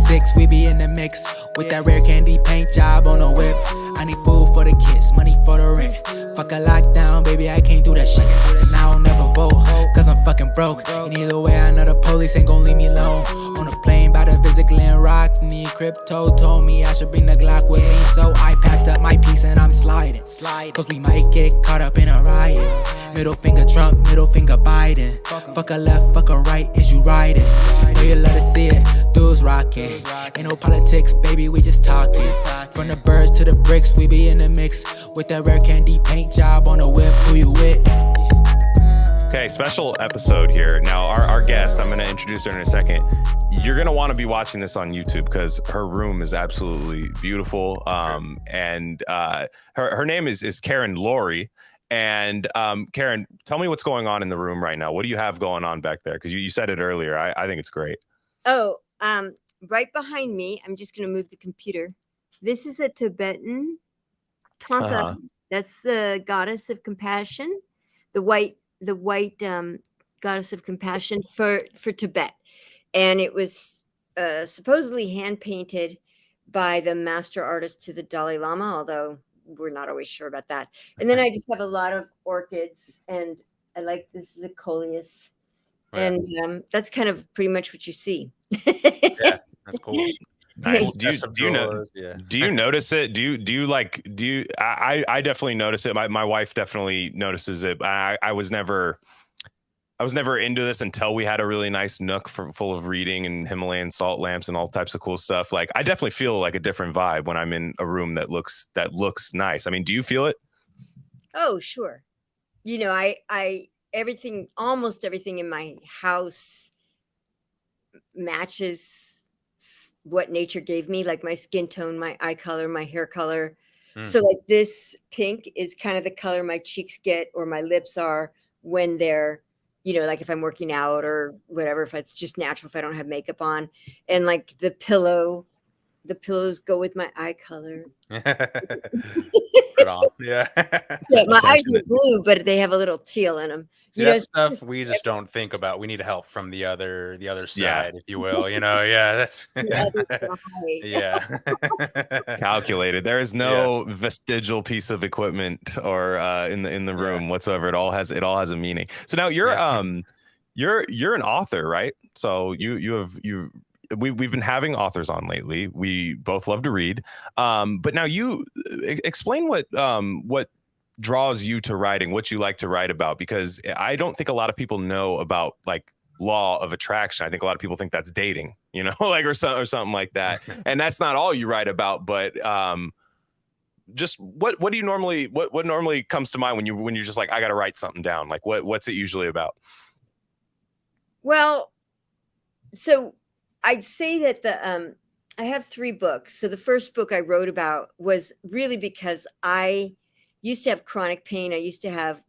6, we be in the mix with that rare candy paint job on the whip. I need food for the kids, money for the rent. Fuck a lockdown, baby, I can't do that shit. And I don't never vote, cause I'm fucking broke. And either way, I know the police ain't gon' leave me alone. On a plane, about to visit Glen Rock. Need crypto, told me I should bring the Glock with me. So I packed up my piece and I'm sliding. Cause we might get caught up in a riot. Middle finger Trump, middle finger Biden. Fuck a left, fuck a right, is you riding? Know you love to see it, dudes rocking. Ain't no politics, baby, we just talking. From the birds to the bricks, we be in the mix with that rare candy paint job on the whip. Who you with? Okay, special episode here. Now, our guest, I'm going to introduce her in a second. You're going to want to be watching this on YouTube because her room is absolutely beautiful. And her name is Karen Lorre. And Karen, tell me what's going on in the room right now. What do you have going on back there? Because you said it earlier. I think it's great. Oh, right behind me, I'm just going to move the computer. This is a Tibetan Tonka. That's the goddess of compassion, the white goddess of compassion for Tibet. And it was supposedly hand painted by the master artist to the Dalai Lama, although we're not always sure about that. And then I just have a lot of orchids, and I like this is a coleus. Right. And that's kind of pretty much what you see. Yeah, that's cool. Nice. Do you notice it? I definitely notice it. My wife definitely notices it. I was never into this until we had a really nice nook full of reading and Himalayan salt lamps and all types of cool stuff. Like, I definitely feel like a different vibe when I'm in a room that looks nice. I mean, do you feel it? Oh, sure. You know, almost everything in my house matches what nature gave me, like my skin tone, my eye color, my hair color. So like this pink is kind of the color my cheeks get or my lips are when they're, you know, like if I'm working out or whatever, if it's just natural, if I don't have makeup on. And like the pillows go with my eye color. Right on. Yeah. Yeah, my eyes are blue, but they have a little teal in them. See, that's stuff we just don't think about. We need help from the other side, if you will. You know, yeah, that's yeah. Calculated. There is no vestigial piece of equipment or in the room whatsoever. It all has a meaning. So now you're an author, right? So we've been having authors on lately. We both love to read. But now you explain what draws you to writing, what you like to write about, because I don't think a lot of people know about like law of attraction. I think a lot of people think that's dating, you know, like or something like that. And that's not all you write about, but just what do you normally what normally comes to mind when you're just like, I got to write something down? Like what's it usually about? Well, so I'd say that I have 3 books. So the first book I wrote about was really because I used to have chronic pain. I used to have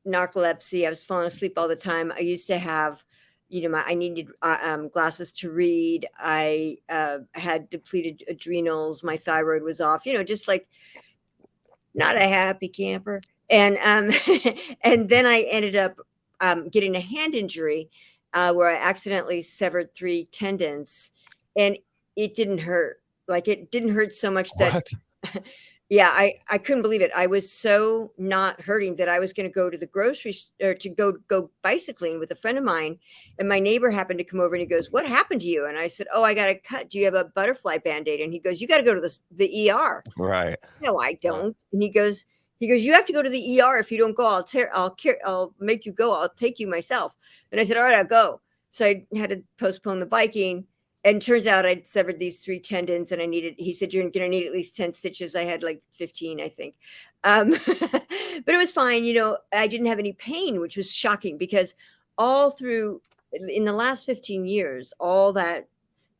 narcolepsy. I was falling asleep all the time. I used to have, you know, I needed glasses to read. I had depleted adrenals. My thyroid was off, you know, just like not a happy camper. And and then I ended up getting a hand injury where I accidentally severed 3 tendons, and it didn't hurt. Like, it didn't hurt so much that, yeah, I couldn't believe it. I was so not hurting that I was going to go to the grocery store to go bicycling with a friend of mine. And my neighbor happened to come over and he goes, "What happened to you?" And I said, "Oh, I got a cut. Do you have a butterfly Band-Aid?" And he goes, "You got to go to the ER. Right. No, I don't. And he goes, "You have to go to the ER. If you don't go, I'll make you go. I'll take you myself." And I said, "All right, I'll go." So I had to postpone the biking. And turns out I'd severed these 3 tendons, and he said, "You're going to need at least 10 stitches. I had like 15, I think. But it was fine. You know, I didn't have any pain, which was shocking because all through in the last 15 years, all that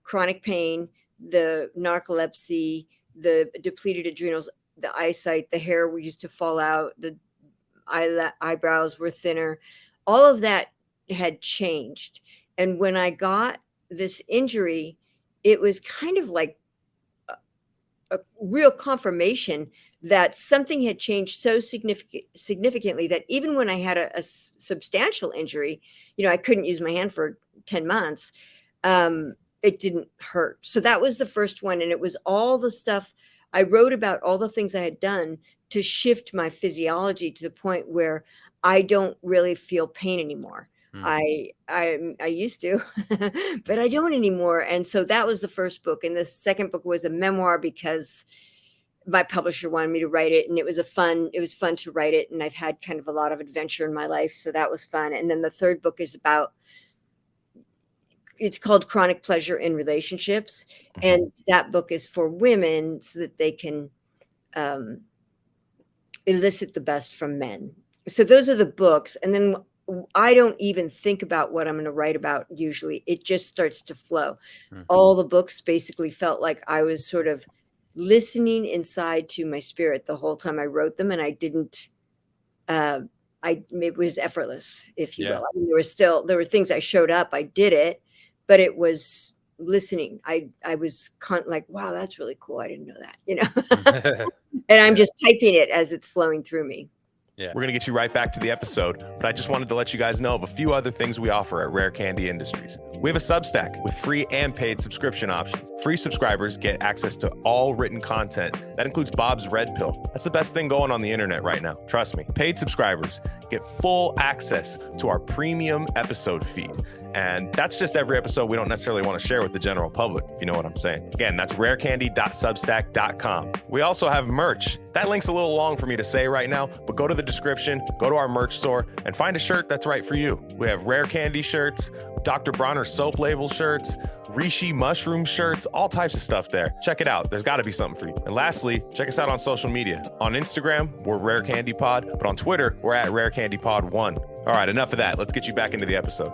chronic pain, the narcolepsy, the depleted adrenals, the eyesight, the hair used to fall out, the eyebrows were thinner, all of that had changed. And when I got this injury, it was kind of like a real confirmation that something had changed so significantly that even when I had a substantial injury, you know, I couldn't use my hand for 10 months. it didn't hurt. So that was the first one. And it was all the stuff I wrote about, all the things I had done to shift my physiology to the point where I don't really feel pain anymore. I used to, but I don't anymore. And so that was the first book. And the second book was a memoir because my publisher wanted me to write it, and it was fun to write it. And I've had kind of a lot of adventure in my life. So that was fun. And then the third book is it's called Chronic Pleasure in Relationships. And that book is for women so that they can elicit the best from men. So those are the books. And then I don't even think about what I'm going to write about usually. It just starts to flow. All the books basically felt like I was sort of listening inside to my spirit the whole time I wrote them. And I didn't, it was effortless, if you will. I mean, there were things I showed up, I did it, but it was listening. I was like, wow, that's really cool. I didn't know that, and I'm just typing it as it's flowing through me. Yeah. We're going to get you right back to the episode, but I just wanted to let you guys know of a few other things we offer at Rare Candy Industries. We have a Substack with free and paid subscription options. Free subscribers get access to all written content. That includes Bob's Red Pill. That's the best thing going on the internet right now. Trust me. Paid subscribers get full access to our premium episode feed. And that's just every episode we don't necessarily want to share with the general public, if you know what I'm saying. Again, that's rarecandy.substack.com. We also have merch. That link's a little long for me to say right now, but go to the description, go to our merch store, and find a shirt that's right for you. We have Rare Candy shirts, Dr. Bronner soap label shirts, Rishi mushroom shirts, all types of stuff there. Check it out. There's got to be something for you. And lastly, check us out on social media. On Instagram, we're Rare Candy Pod, but on Twitter, we're at Rare Candy Pod 1. All right, enough of that. Let's get you back into the episode.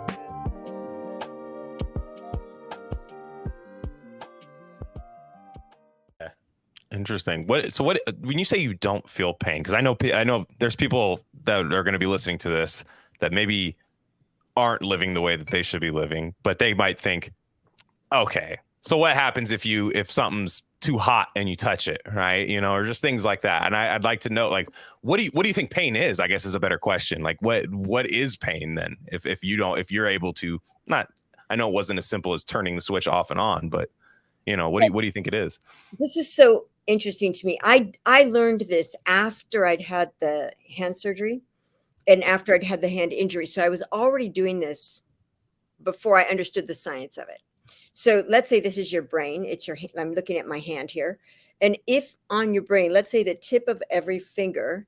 Interesting. What when you say you don't feel pain, because I know there's people that are going to be listening to this that maybe aren't living the way that they should be living, but they might think, okay, so what happens if something's too hot and you touch it, right? Or just things like that. And I'd like to know, like, what do you think pain is? I guess is a better question. Like, what is pain then? If you're able to not, I know it wasn't as simple as turning the switch off and on, but what do you think it is? This is so interesting to me. I learned this after I'd had the hand surgery and after I'd had the hand injury. So I was already doing this before I understood the science of it. So let's say this is your brain. I'm looking at my hand here. And if on your brain, let's say the tip of every finger,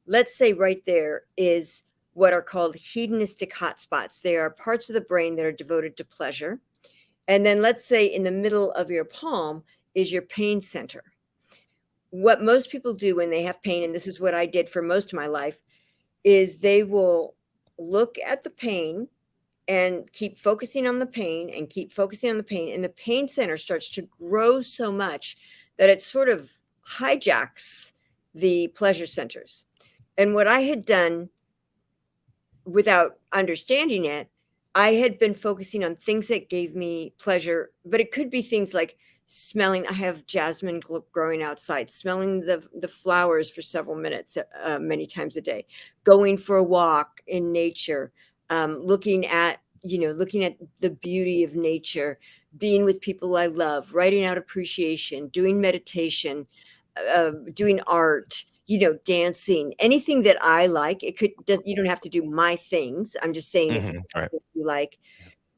let's say right there is what are called hedonistic hotspots. They are parts of the brain that are devoted to pleasure. And then let's say in the middle of your palm is your pain center. What most people do when they have pain, and this is what I did for most of my life, is they will look at the pain and keep focusing on the pain and keep focusing on the pain. And the pain center starts to grow so much that it sort of hijacks the pleasure centers. And what I had done without understanding it, I had been focusing on things that gave me pleasure, but it could be things like smelling. I have jasmine growing outside, smelling the flowers for several minutes, many times a day, going for a walk in nature, looking at the beauty of nature, being with people I love, writing out appreciation, doing meditation, doing art, dancing, anything that I like. You don't have to do my things. I'm just saying if you like.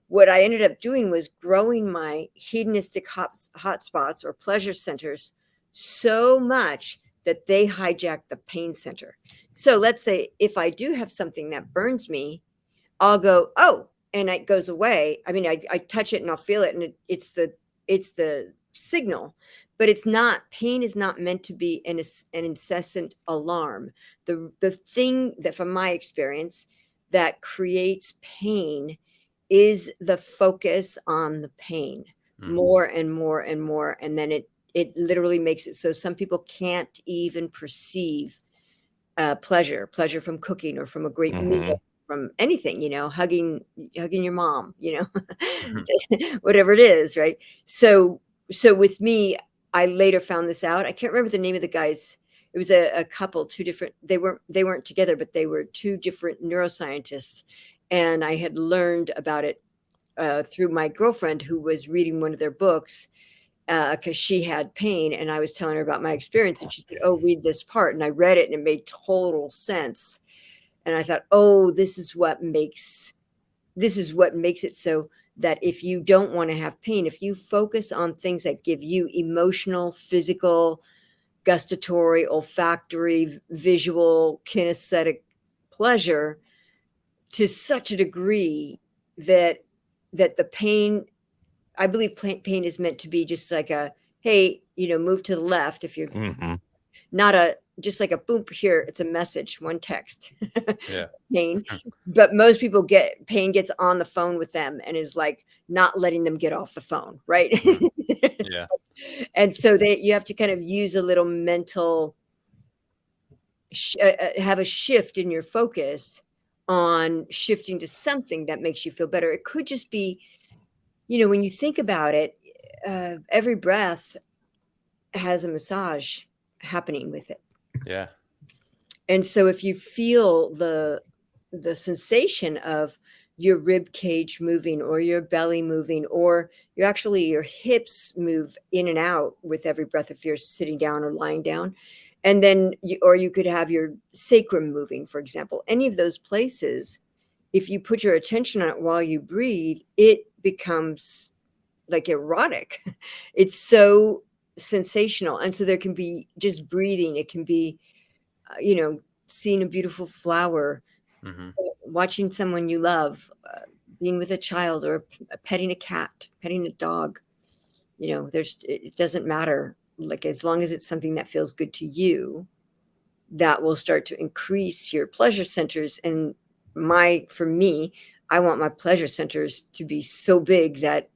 What I ended up doing was growing my hedonistic hotspots or pleasure centers so much that they hijack the pain center. So let's say if I do have something that burns me, I'll go, oh, and it goes away. I mean, I touch it and I'll feel it, and it's the signal. But pain is not meant to be an incessant alarm. The thing that, from my experience, that creates pain is the focus on the pain more and more and more. And then it literally makes it so some people can't even perceive pleasure from cooking or from a great meal, from anything, hugging your mom, whatever it is. Right. So with me, I later found this out. I can't remember the name of the guys. It was a couple, two different, they weren't together, but they were two different neuroscientists. And I had learned about it through my girlfriend who was reading one of their books because she had pain, and I was telling her about my experience, and she said, "Oh, read this part." And I read it, and it made total sense. And I thought, "Oh, this is what makes it so that if you don't want to have pain, if you focus on things that give you emotional, physical, gustatory, olfactory, visual, kinesthetic pleasure to such a degree that the pain, I believe pain is meant to be just like a, hey, move to the left if you're not just like a boom here. It's a message, one text. Yeah. Pain. But most people pain gets on the phone with them and is like not letting them get off the phone. Right. Yeah. And so you have to kind of use a little mental, have a shift in your focus on shifting to something that makes you feel better. It could just be, when you think about it, every breath has a massage happening with it. Yeah. And so if you feel the sensation of your rib cage moving or your belly moving, or your hips move in and out with every breath if you're sitting down or lying down, and then you could have your sacrum moving, for example, any of those places, if you put your attention on it while you breathe, it becomes like erotic. It's so sensational. And so there can be just breathing. It can be, seeing a beautiful flower, watching someone you love, being with a child, or petting a cat, petting a dog. It doesn't matter. Like, as long as it's something that feels good to you, that will start to increase your pleasure centers. And for me, I want my pleasure centers to be so big that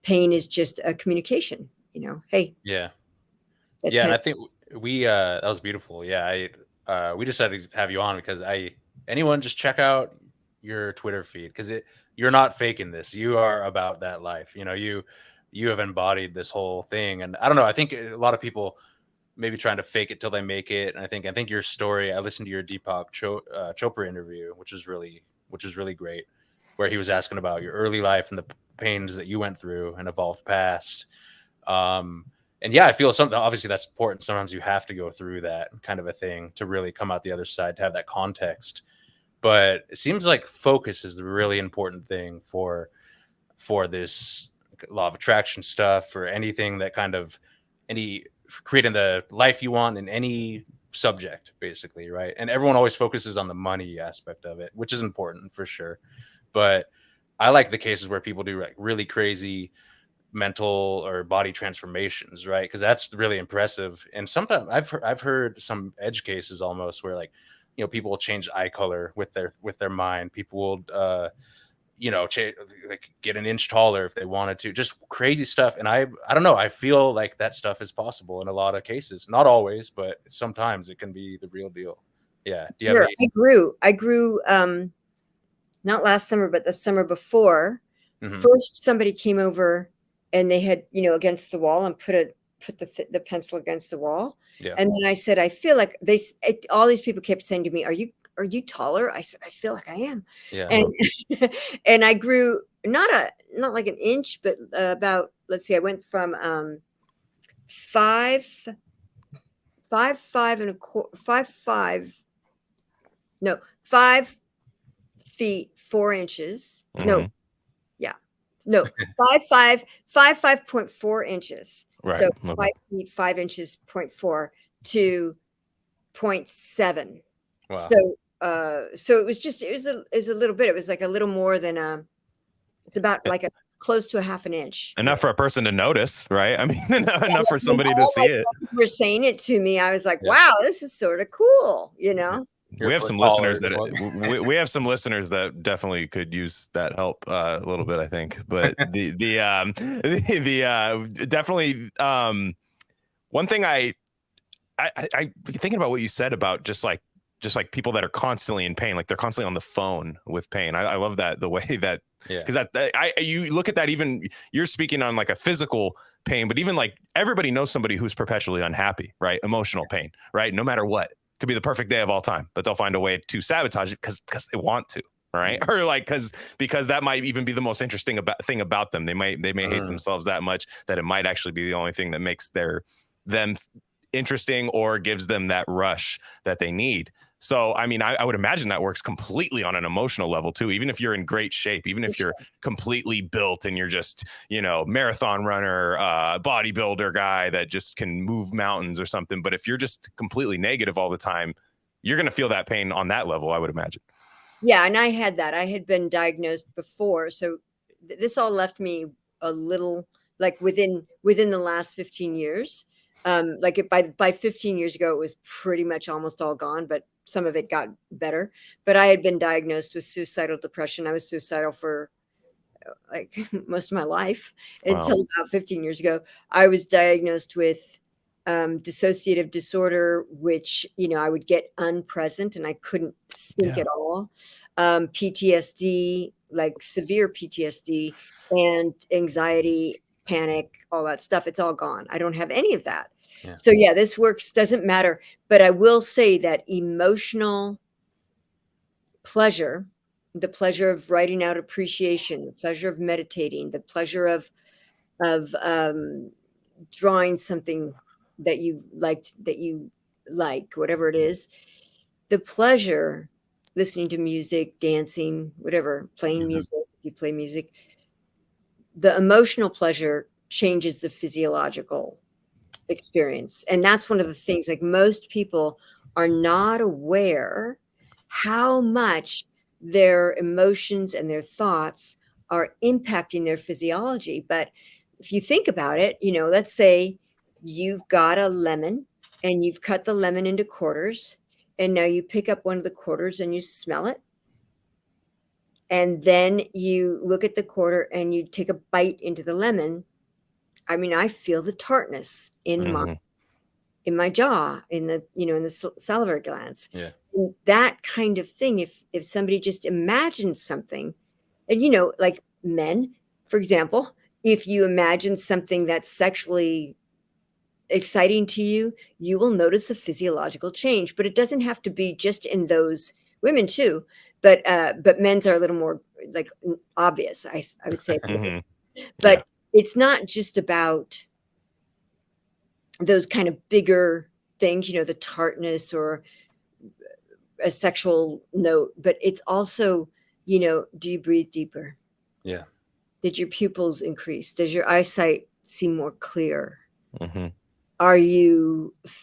pain is just a communication, hey. Yeah. Yeah. And I think that was beautiful. Yeah. We decided to have you on because anyone just check out your Twitter feed, because you're not faking this. You are about that life. You have embodied this whole thing. And I don't know, I think a lot of people maybe trying to fake it till they make it. And I think your story, I listened to your Deepak Chopra interview, which was really great, where he was asking about your early life and the pains that you went through and evolved past. And yeah, I feel something, obviously that's important. Sometimes you have to go through that kind of a thing to really come out the other side, to have that context. But it seems like focus is the really important thing for this law of attraction stuff, or anything that kind of creating the life you want in any subject, basically, right? And everyone always focuses on the money aspect of it, which is important for sure. But I like the cases where people do like really crazy mental or body transformations, right? Because that's really impressive. And sometimes I've heard some edge cases almost where, like, people will change eye color with their mind. People will like get an inch taller if they wanted to. Just crazy stuff. And I don't know, I feel like that stuff is possible in a lot of cases. Not always, but sometimes it can be the real deal. Yeah. Do you have I grew not last summer, but the summer before. First, somebody came over and they had, against the wall, and put the pencil against the wall. Yeah. And then I said, I feel like all these people kept saying to me, are you taller? I said, I feel like I am. Yeah. And and I grew not like an inch, but about, let's see, I went from 5 feet 4 inches. No, 5.4 inches. Right. So 5 feet 5 inches 0.4 to 0.7. Wow. So it was a little bit. It was like a little more than it's about like close to a half an inch. Enough for a person to notice, right? I mean, enough for somebody to see it. You were saying it to me. I was like, wow, this is sort of cool, We have some listeners we have some listeners that definitely could use that help a little bit, I think. But the definitely one thing I thinking about what you said about just like people that are constantly in pain, like they're constantly on the phone with pain. I love that, the way that, because you look at that, even you're speaking on like a physical pain, but even like everybody knows somebody who's perpetually unhappy, right? Emotional pain, right? No matter what. Could be the perfect day of all time, but they'll find a way to sabotage it because they want to, right? Or like because that might even be the most interesting thing about them. They may hate themselves that much that it might actually be the only thing that makes them interesting or gives them that rush that they need. So, I mean, I would imagine that works completely on an emotional level too. Even if you're in great shape, even if you're completely built and you're just, marathon runner, bodybuilder guy that just can move mountains or something. But if you're just completely negative all the time, you're going to feel that pain on that level, I would imagine. Yeah. And I had that. I had been diagnosed before. So this all left me a little like within the last 15 years. Like by 15 years ago, it was pretty much almost all gone, but some of it got better. But I had been diagnosed with suicidal depression. I was suicidal for like most of my life until about 15 years ago. I was diagnosed with dissociative disorder, which, I would get unpresent and I couldn't think at all. PTSD, like severe PTSD, and anxiety, panic, all that stuff. It's all gone. I don't have any of that. Yeah. So yeah, this works, doesn't matter. But I will say that emotional pleasure, the pleasure of writing out appreciation, the pleasure of meditating, the pleasure of drawing something that you like, whatever it is, the pleasure, listening to music, dancing, whatever, playing music, if you play music, the emotional pleasure changes the physiological experience. And that's one of the things, like most people are not aware how much their emotions and their thoughts are impacting their physiology. But if you think about it, let's say you've got a lemon and you've cut the lemon into quarters, and now you pick up one of the quarters and you smell it. And then you look at the quarter and you take a bite into the lemon. I mean, I feel the tartness in my jaw, in the salivary glands. Yeah. And that kind of thing. If somebody just imagines something, and like men, for example, if you imagine something that's sexually exciting to you, you will notice a physiological change. But it doesn't have to be just in those, women too. But men's are a little more like obvious, I would say. But it's not just about those kind of bigger things, the tartness or a sexual note, but it's also, do you breathe deeper? Yeah. Did your pupils increase? Does your eyesight seem more clear? Mm-hmm.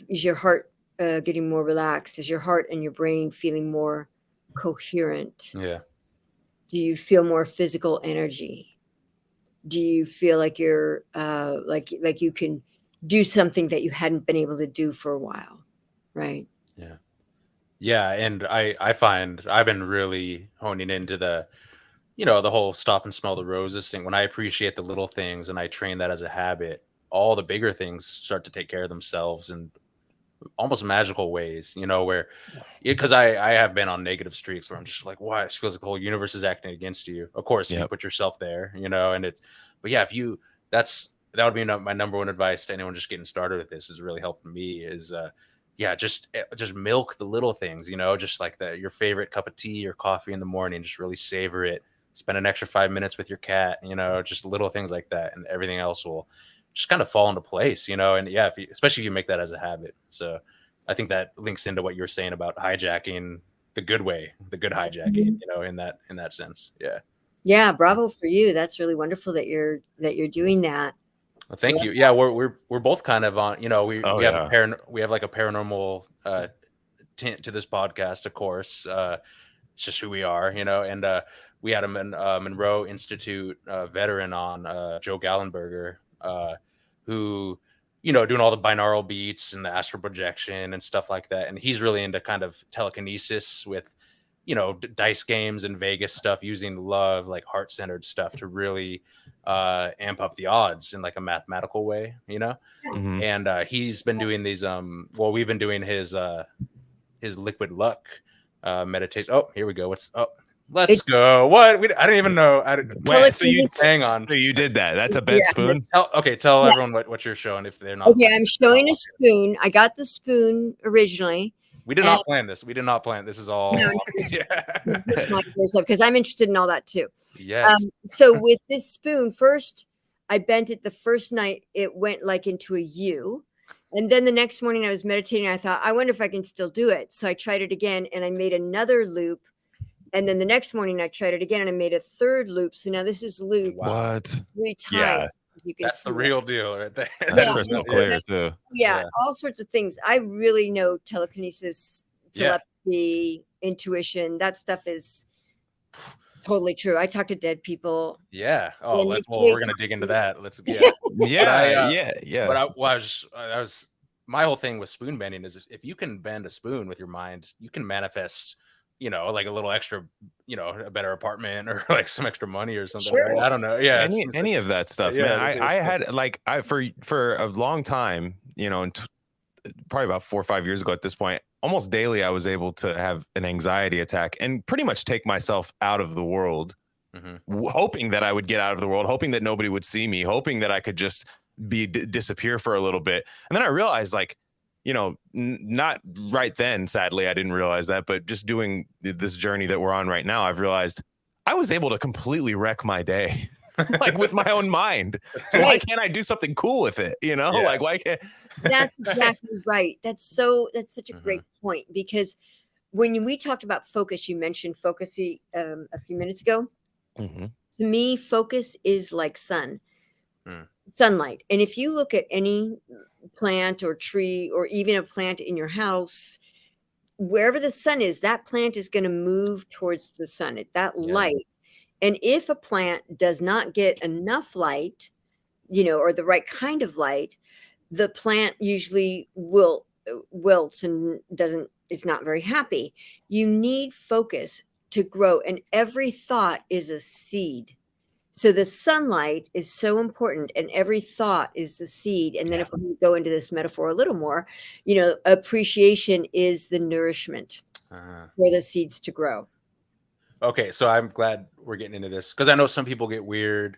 Is your heart getting more relaxed? Is your heart and your brain feeling more coherent? Yeah. Do you feel more physical energy? Do you feel like you're like you can do something that you hadn't been able to do for a while, right? Yeah. Yeah, and I find I've been really honing into the whole stop and smell the roses thing. When I appreciate the little things and I train that as a habit, all the bigger things start to take care of themselves in almost magical ways, where because I have been on negative streaks where I'm just like, why? It feels like the whole universe is acting against you. Of course, you put yourself there, and but yeah, that would be my number one advice to anyone just getting started with this, is really helping me is, just milk the little things, just like your favorite cup of tea or coffee in the morning, just really savor it. Spend an extra 5 minutes with your cat, just little things like that. And everything else will just kind of fall into place, and especially if you make that as a habit. So I think that links into what you're saying about hijacking the good way, the good hijacking, in that sense. Yeah. Yeah. Bravo for you. That's really wonderful that you're doing that. Well, thank you. Yeah, we're both kind of on. We have like a paranormal tint to this podcast, of course. It's just who we are, And we had a Monroe Institute veteran on, Joe Gallenberger, who, doing all the binaural beats and the astral projection and stuff like that. And he's really into kind of telekinesis with, dice games and Vegas stuff, using love, like heart-centered stuff to really amp up the odds in like a mathematical way, Mm-hmm. And he's been doing these we've been doing his liquid luck meditation. Oh, here we go. Let's go. What? I don't even know. Hang on. So you did that. That's a bed spoon. Tell everyone what you're showing if they're not. Okay, I'm showing a spoon. I got the spoon originally, We did not plan this. We did not plan. This is all. Because I'm interested in all that too. Yes. So with this spoon, first I bent it the first night. It went like into a U. And then the next morning I was meditating. I thought, I wonder if I can still do it. So I tried it again and I made another loop. And then the next morning I tried it again and I made a third loop. So now this is looped 3 times. Yeah. You can That's the see real deal right there. That's crystal clear too. Yeah, all sorts of things. I really know telekinesis, telepathy, intuition. That stuff is totally true. I talk to dead people. Yeah. Oh, we're gonna dig into that. Let's But I was my whole thing with spoon bending is if you can bend a spoon with your mind, you can manifest, like a little extra, a better apartment or like some extra money or something. Sure. Right? I don't know. Yeah. Any of that stuff, man. I had for a long time, probably about 4 or 5 years ago at this point, almost daily, I was able to have an anxiety attack and pretty much take myself out of the world, hoping that I would get out of the world, hoping that nobody would see me, hoping that I could just disappear for a little bit. And then I realized, like, not right then, sadly, I didn't realize that, but just doing this journey that we're on right now, I've realized I was able to completely wreck my day. Like with my own mind. So why can't I do something cool with it? Like why can't That's exactly right. That's such a great point, because when we talked about focus, you mentioned focus a few minutes ago. To me, focus is like sunlight. And if you look at any plant or tree or even a plant in your house, wherever the sun is, that plant is going to move towards the sun at that light. And if a plant does not get enough light, or the right kind of light, the plant usually wilts and is not very happy. You need focus to grow, and every thought is a seed. So the sunlight is so important, and every thought is the seed. And then if we go into this metaphor a little more, appreciation is the nourishment for the seeds to grow. Okay, so I'm glad we're getting into this, because I know some people get weird,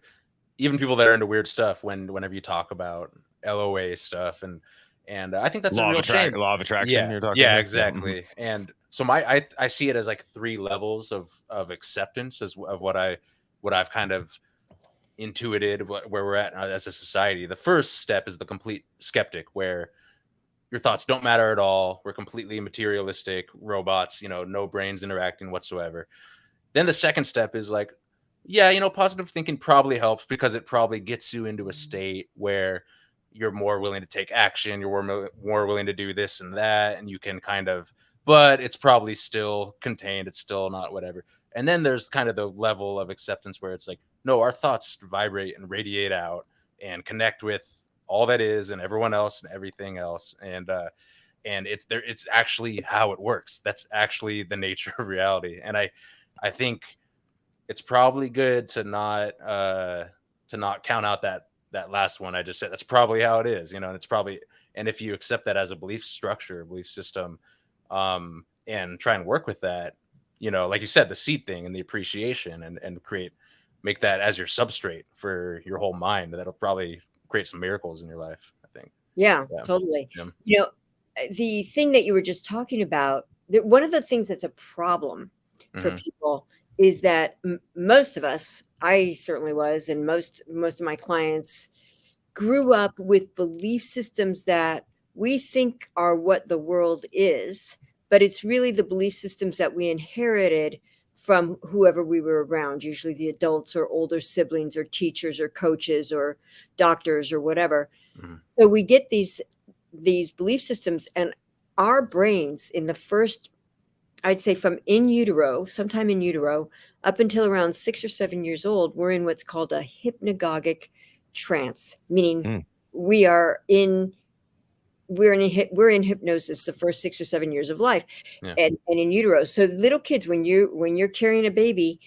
even people that are into weird stuff, whenever you talk about LOA stuff, and I think that's a real shame. Law of attraction. You're talking. Yeah, exactly. And so I see it as like 3 levels of acceptance of what I've kind of intuited where we're at as a society. The first step is the complete skeptic, where your thoughts don't matter at all. We're completely materialistic robots, no brains interacting whatsoever. Then the second step is like, positive thinking probably helps, because it probably gets you into a state where you're more willing to take action. You're more willing to do this and that. And you can but it's probably still contained. It's still not whatever. And then there's kind of the level of acceptance where it's like, no, our thoughts vibrate and radiate out and connect with all that is and everyone else and everything else. And it's actually how it works. That's actually the nature of reality. And I think it's probably good to not count out that last one I just said. That's probably how it is, and it's probably, and if you accept that as a belief structure, belief system, and try and work with that, like you said, the seed thing and the appreciation, and make that as your substrate for your whole mind, that'll probably create some miracles in your life, I think. Yeah. Totally. Yeah. The thing that you were just talking about, one of the things that's a problem for people is that most of us, I certainly was, and most of my clients grew up with belief systems that we think are what the world is, but it's really the belief systems that we inherited from whoever we were around, usually the adults or older siblings or teachers or coaches or doctors or whatever. So we get these belief systems, and our brains in the first, I'd say from sometime in utero, up until around 6 or 7 years old, we're in what's called a hypnagogic trance, meaning we're in hypnosis the first 6 or 7 years of life, and in utero. So little kids, when you're carrying a baby,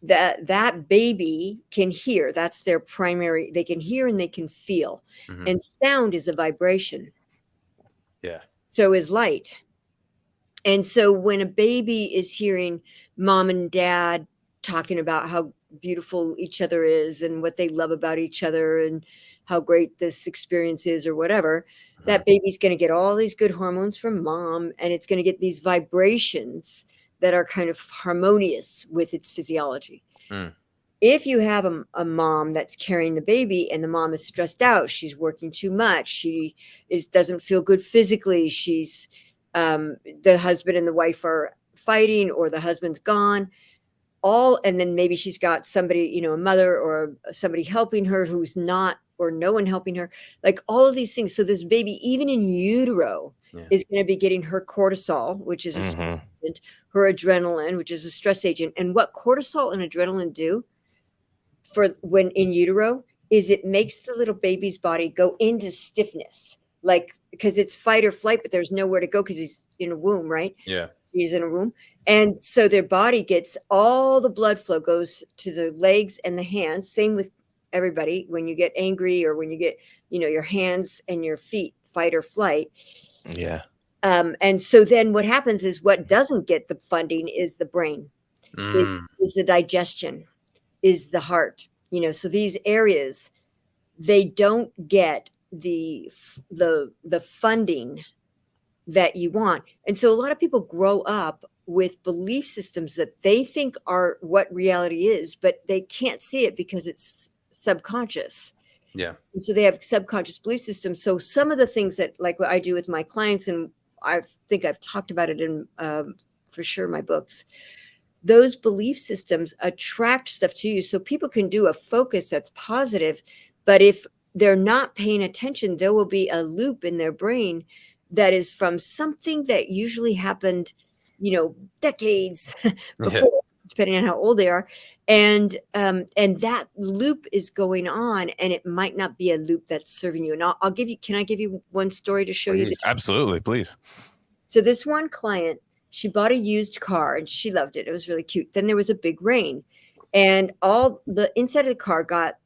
that baby can hear. That's their primary. They can hear and they can feel, and sound is a vibration. Yeah. So is light. And so when a baby is hearing mom and dad talking about how beautiful each other is and what they love about each other and how great this experience is or whatever, that baby's going to get all these good hormones from mom, and it's going to get these vibrations that are kind of harmonious with its physiology. If you have a mom that's carrying the baby and the mom is stressed out, she's working too much, she doesn't feel good physically, she's the husband and the wife are fighting, or the husband's gone, and then maybe she's got somebody, you know, a mother or somebody helping her who's not, or no one helping her, like all of these things. So this baby, even in utero, is going to be getting her cortisol, which is a stress agent, her adrenaline, which is a stress agent. And what cortisol and adrenaline do for when in utero is it makes the little baby's body go into stiffness, like, because it's fight or flight, but there's nowhere to go because he's in a womb, right? Yeah. He's in a womb. And so their body gets, all the blood flow goes to the legs and the hands. Same with everybody. When you get angry, or when you get, you know, your hands and your feet, fight or flight. Yeah. And so then what happens is, what doesn't get the funding is the brain, is the digestion, is the heart, you know. So these areas, they don't get the funding that you want. And so a lot of people grow up with belief systems that they think are what reality is, but they can't see it because it's subconscious. Yeah. And so they have subconscious belief systems. So some of the things that, like what I do with my clients, and I think I've talked about it in for sure my books, those belief systems attract stuff to you. So people can do a focus that's positive, but if they're not paying attention, there will be a loop in their brain that is from something that usually happened, you know, decades before, depending on how old they are. And that loop is going on, and it might not be a loop that's serving you. And I'll give you, can I give you one story to show you this? Absolutely, please. So this one client, she bought a used car and she loved it. It was really cute. Then there was a big rain, and all the inside of the car got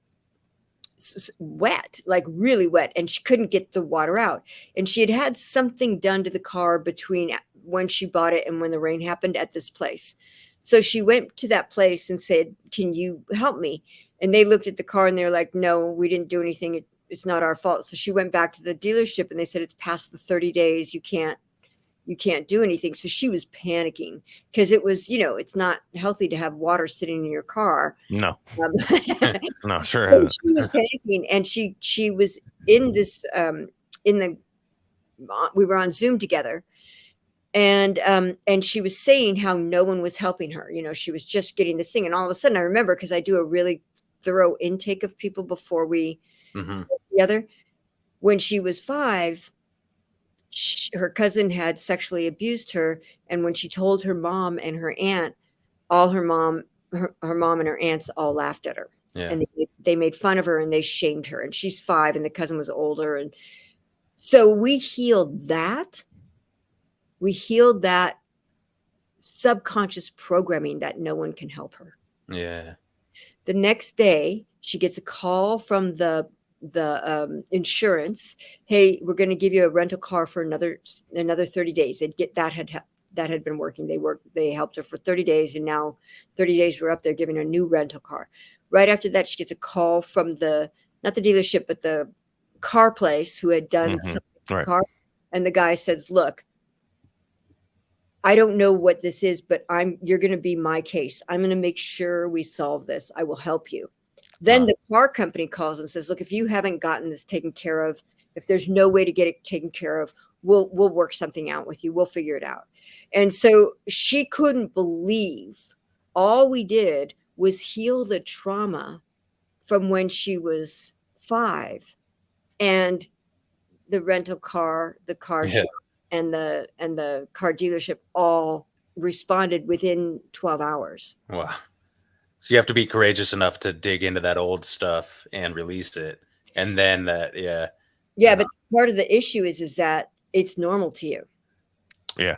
wet, like really wet, and she couldn't get the water out. And she had had something done to the car between when she bought it and when the rain happened at this place. So she went to that place and said, "Can you help me?" And they looked at the car and they're like, "No, we didn't do anything. It's not our fault." So she went back to the dealership and they said, "It's past the 30 days. You can't do anything." So she was panicking because it was, you know, it's not healthy to have water sitting in your car. No. No, sure. So she was panicking, and she was in this we were on Zoom together, and she was saying how no one was helping her. You know, she was just getting this thing, and all of a sudden I remember, because I do a really thorough intake of people before we get together. When she was 5, her cousin had sexually abused her, and when she told her mom and her aunt, all her mom and her aunts all laughed at her. Yeah. And they made fun of her and they shamed her, and she's 5 and the cousin was older. And so we healed that subconscious programming that no one can help her. Yeah. The next day she gets a call from the insurance. "Hey, we're going to give you a rental car for another 30 days. They'd get that had been working. They helped her for 30 days, and now 30 days were up. They're giving her a new rental car. Right after that, she gets a call from not the dealership, but the car place who had done something to the car. And the guy says, "Look, I don't know what this is, but you're going to be my case. I'm going to make sure we solve this. I will help you." Then the car company calls and says, "Look, if you haven't gotten this taken care of, if there's no way to get it taken care of, we'll work something out with you. We'll figure it out." And so she couldn't believe all we did was heal the trauma from when she was 5, and the rental car, the car shop, and the car dealership all responded within 12 hours. Wow. So you have to be courageous enough to dig into that old stuff and release it. And then but part of the issue is that it's normal to you. Yeah.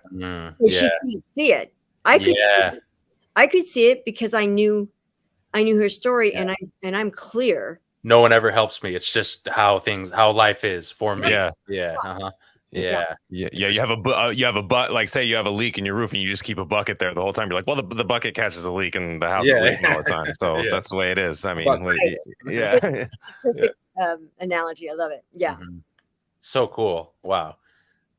She couldn't see it. I could see it. I could see it because I knew her story, and I'm clear. No one ever helps me. It's just how life is for me. Yeah. Yeah. Yeah. You have a like, say you have a leak in your roof and you just keep a bucket there the whole time. You're like, well, the bucket catches the leak and the house is leaking all the time. So that's the way it is. I mean, It's a perfect analogy. I love it. Yeah. So cool. Wow.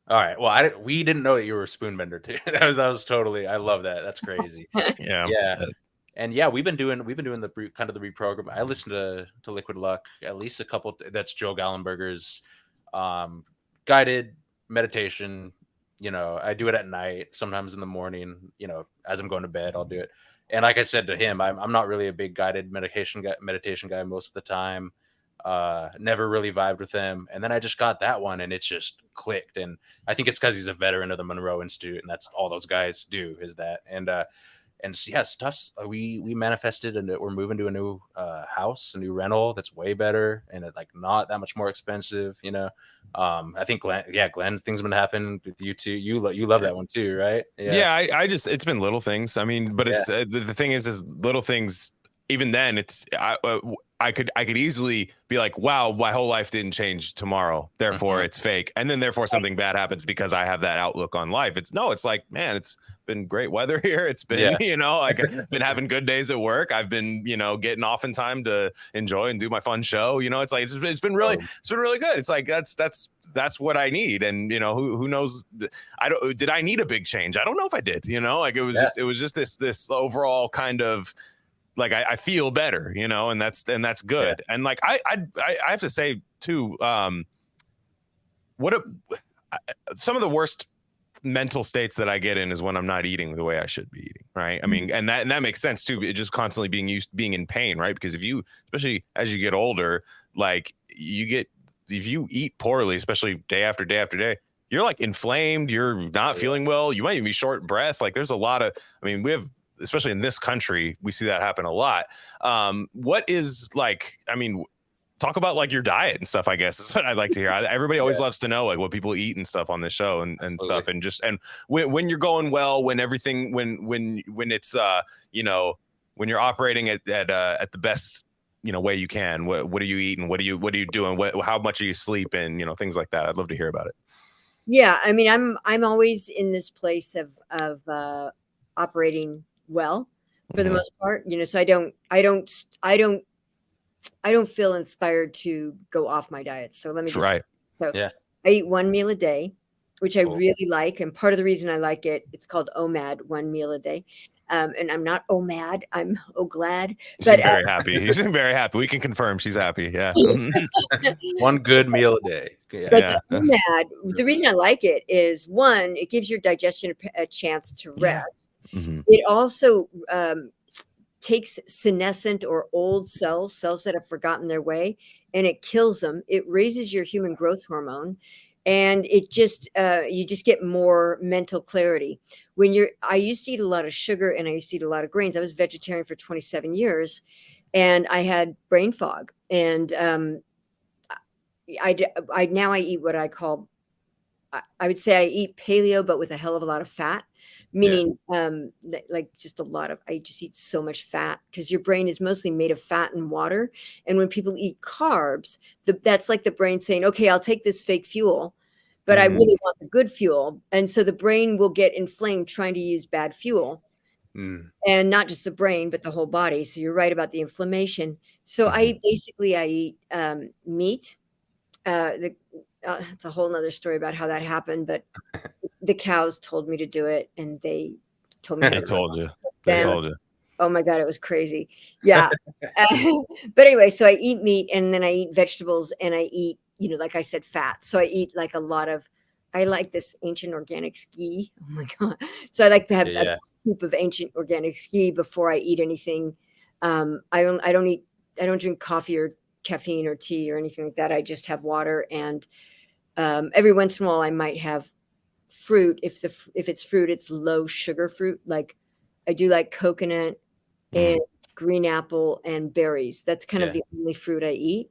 All right. Well, we didn't know that you were a spoon bender too. that was totally. I love that. That's crazy. Yeah. And yeah, we've been doing the kind of the reprogram. I listen to Liquid Luck at least a couple. That's Joe Gallenberger's guided meditation. You know, I do it at night, sometimes in the morning. You know, as I'm going to bed, I'll do it. And like I said to him, I'm not really a big guided meditation guy most of the time. Never really vibed with him, and then I just got that one, and it just clicked. And I think it's because he's a veteran of the Monroe Institute, and that's all those guys do is that. And yeah, stuff's we manifested, and we're moving to a new house, a new rental that's way better, and it like not that much more expensive. You know, I think Glenn, things have been happening with you too. You love that one too, right? Yeah. I just it's been little things. I mean, but it's the thing is little things. Even then, it's I could easily be like, wow, my whole life didn't change tomorrow. Therefore, it's fake. And then therefore something bad happens because I have that outlook on life. It's like, man, it's been great weather here. It's been, you know, like I've been having good days at work. I've been, you know, getting off in time to enjoy and do my fun show. You know, it's like, it's been really good. It's like, that's what I need. And, you know, who knows? Did I need a big change? I don't know if I did, you know, like it was just this overall kind of, like I feel better, you know, and that's good. And like I have to say too, some of the worst mental states that I get in is when I'm not eating the way I should be eating, right? I mean, and that makes sense too. It just constantly being in pain, right? Because especially as you get older, like if you eat poorly, especially day after day after day, you're like inflamed. You're not feeling well. You might even be short breath. Like there's a lot of. I mean, we have. Especially in this country, we see that happen a lot. What is like, I mean, talk about like your diet and stuff, I guess is what I'd like to hear. Everybody always loves to know like what people eat and stuff on this show and stuff. And when you're going well, when everything, when it's, you know, when you're operating at the best, you know, way you can, what are you eating? What are you doing? How much are you sleeping? You know, things like that. I'd love to hear about it. Yeah. I mean, I'm always in this place of operating well for the most part, you know, so I don't feel inspired to go off my diet. So let me just, I eat one meal a day, which I really like. And part of the reason I like it, it's called OMAD, one meal a day. And I'm not mad. I'm glad. She's very happy. He's very happy. We can confirm she's happy. Yeah. One good meal a day. The reason I like it is one, it gives your digestion a chance to rest. It also takes senescent or old cells that have forgotten their way, and it kills them. It raises your human growth hormone, and it just you just get more mental clarity. I used to eat a lot of sugar and I used to eat a lot of grains. I was vegetarian for 27 years, and I had brain fog. And I now eat what I call, I would say I eat paleo, but with a hell of a lot of fat. Meaning, like just a lot of, I just eat so much fat because your brain is mostly made of fat and water. And when people eat carbs, that's like the brain saying, okay, I'll take this fake fuel, but I really want the good fuel. And so the brain will get inflamed trying to use bad fuel. And not just the brain, but the whole body. So you're right about the inflammation. So I eat meat. It's a whole nother story about how that happened, but the cows told me to do it, and they told me. They told you. Oh my God, it was crazy. Yeah. But anyway, so I eat meat, and then I eat vegetables, and I eat, you know, like I said, fat. So I eat like a lot of. I like this ancient organic ghee. Oh my God. So I like to have a scoop of ancient organic ghee before I eat anything. I don't drink coffee or caffeine or tea or anything like that. I just have water, and every once in a while I might have fruit. If it's fruit, it's low sugar fruit. Like I do like coconut and green apple and berries. That's kind of the only fruit I eat.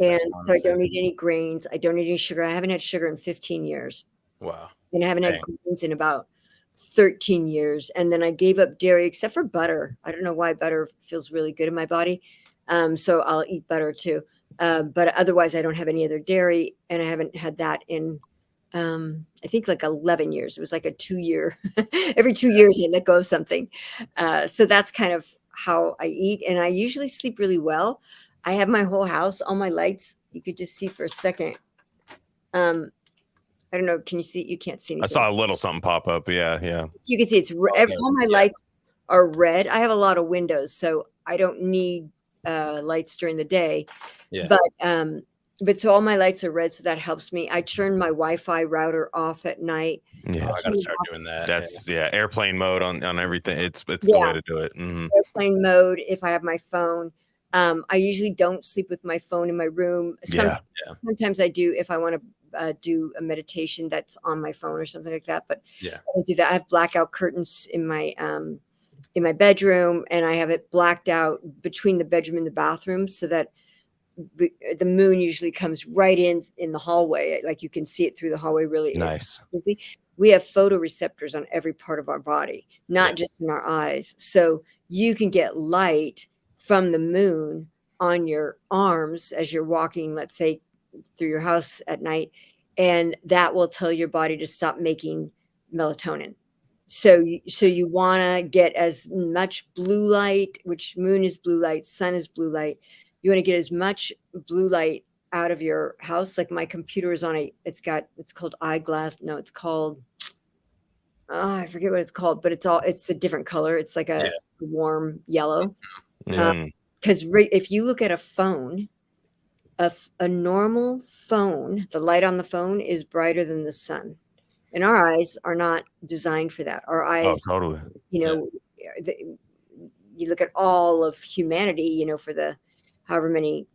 And so I don't eat any grains. I don't eat any sugar. I haven't had sugar in 15 years. Wow. And I haven't had grains in about 13 years. And then I gave up dairy except for butter. I don't know why butter feels really good in my body. So I'll eat butter too. But otherwise I don't have any other dairy, and I haven't had that in I think like 11 years. It was like a 2-year, every 2 years I let go of something. So that's kind of how I eat. And I usually sleep really well. I have my whole house, all my lights. You could just see for a second. I don't know. Can you see? You can't see anything. I saw a little something pop up. Yeah. You can see it's all my lights are red. I have a lot of windows, so I don't need lights during the day. Yeah. But so all my lights are red, so that helps me. I turn my Wi-Fi router off at night. Yeah, I gotta start doing that. That's airplane mode on everything. It's the way to do it. Mm-hmm. Airplane mode. If I have my phone, I usually don't sleep with my phone in my room. Sometimes I do if I want to do a meditation that's on my phone or something like that. But I don't do that. I have blackout curtains in my bedroom, and I have it blacked out between the bedroom and the bathroom so that the moon usually comes right in the hallway. Like you can see it through the hallway. Really nice. We have photoreceptors on every part of our body, not just in our eyes. So you can get light from the moon on your arms as you're walking, let's say, through your house at night, and that will tell your body to stop making melatonin. So you want to get as much blue light, which moon is blue light, sun is blue light. You want to get as much blue light out of your house. Like my computer is on it's called eyeglass. No, it's called, I forget what it's called, but it's a different color. It's like a warm yellow. Because if you look at a phone, a normal phone, the light on the phone is brighter than the sun. And our eyes are not designed for that. Our eyes, totally. You look at all of humanity, for the however many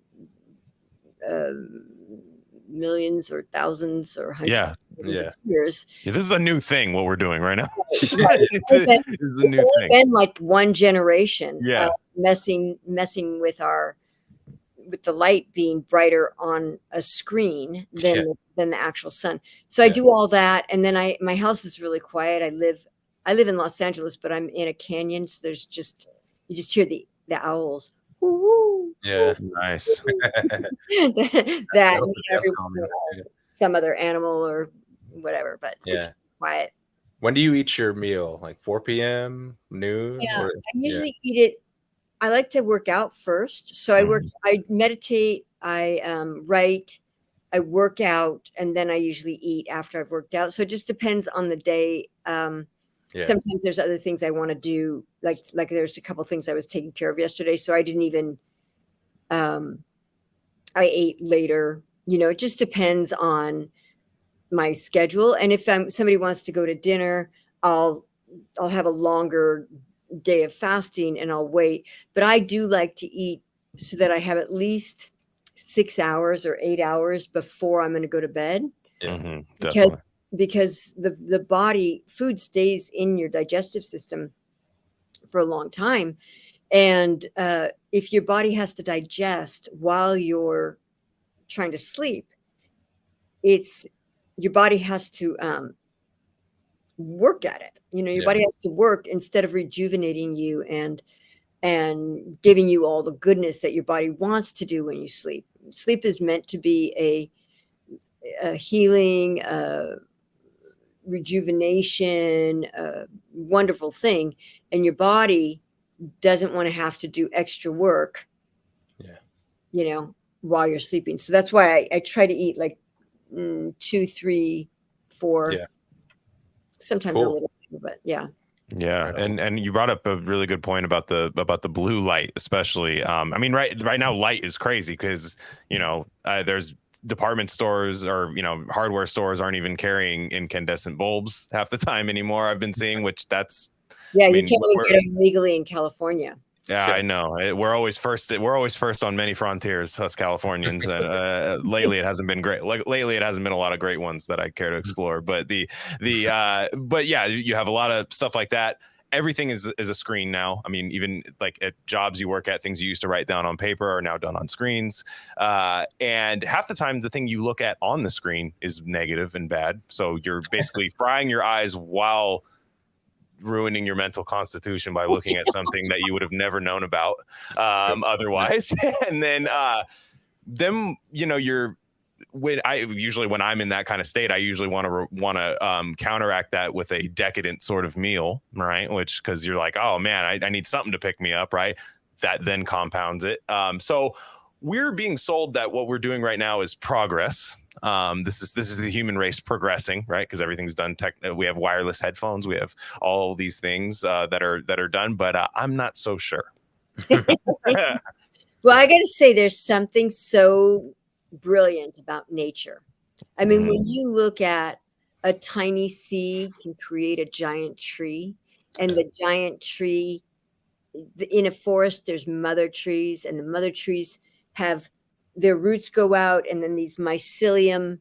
millions or thousands or hundreds of years. Yeah, this is a new thing, what we're doing right now. This is a new thing. Been like one generation messing with the light being brighter on a screen than the actual sun. So I do all that, and then my house is really quiet. I live in Los Angeles, but I'm in a canyon, so you just hear the owls. Woo-woo. Yeah, nice. Some other animal or whatever, but it's quiet. When do you eat your meal? Like 4 p.m., noon? Yeah, I usually eat it. I like to work out first. So I meditate, I write, I work out, and then I usually eat after I've worked out. So it just depends on the day. Sometimes there's other things I want to do. Like there's a couple things I was taking care of yesterday. So I didn't even, I ate later. It just depends on my schedule. And if somebody wants to go to dinner, I'll have a longer day of fasting and I'll wait. But I do like to eat so that I have at least 6 hours or 8 hours before I'm going to go to bed. Because the body, food stays in your digestive system for a long time. And if your body has to digest while you're trying to sleep, your body has to work at it. Your body has to work instead of rejuvenating you and giving you all the goodness that your body wants to do when you sleep. Sleep is meant to be a healing, rejuvenation, wonderful thing. And your body doesn't want to have to do extra work, while you're sleeping. So that's why I try to eat like 2, 3, 4, sometimes a little bit, but yeah. And you brought up a really good point about the blue light, especially. I mean, right now light is crazy because there's department stores or hardware stores aren't even carrying incandescent bulbs half the time anymore. I've been seeing, which that's you can't even get them legally in California. Yeah, I know. We're always first on many frontiers, us Californians. And lately, it hasn't been great. Lately, it hasn't been a lot of great ones that I care to explore. But you have a lot of stuff like that. Everything is a screen now. I mean, even like at jobs you work at, things you used to write down on paper are now done on screens. And half the time, the thing you look at on the screen is negative and bad. So you're basically frying your eyes while ruining your mental constitution by looking at something that you would have never known about otherwise. And then when I'm in that kind of state, I usually want to counteract that with a decadent sort of meal, right? Which, because you're like, oh man, I need something to pick me up, right? That then compounds it. So we're being sold that what we're doing right now is progress. This is the human race progressing, right? Because everything's done we have wireless headphones, we have all these things that are done, but I'm not so sure. Well, I got to say, there's something so brilliant about nature. I mean, when you look at a tiny seed can create a giant tree, and the giant tree in a forest, there's mother trees, and the mother trees have their roots go out, and then these mycelium,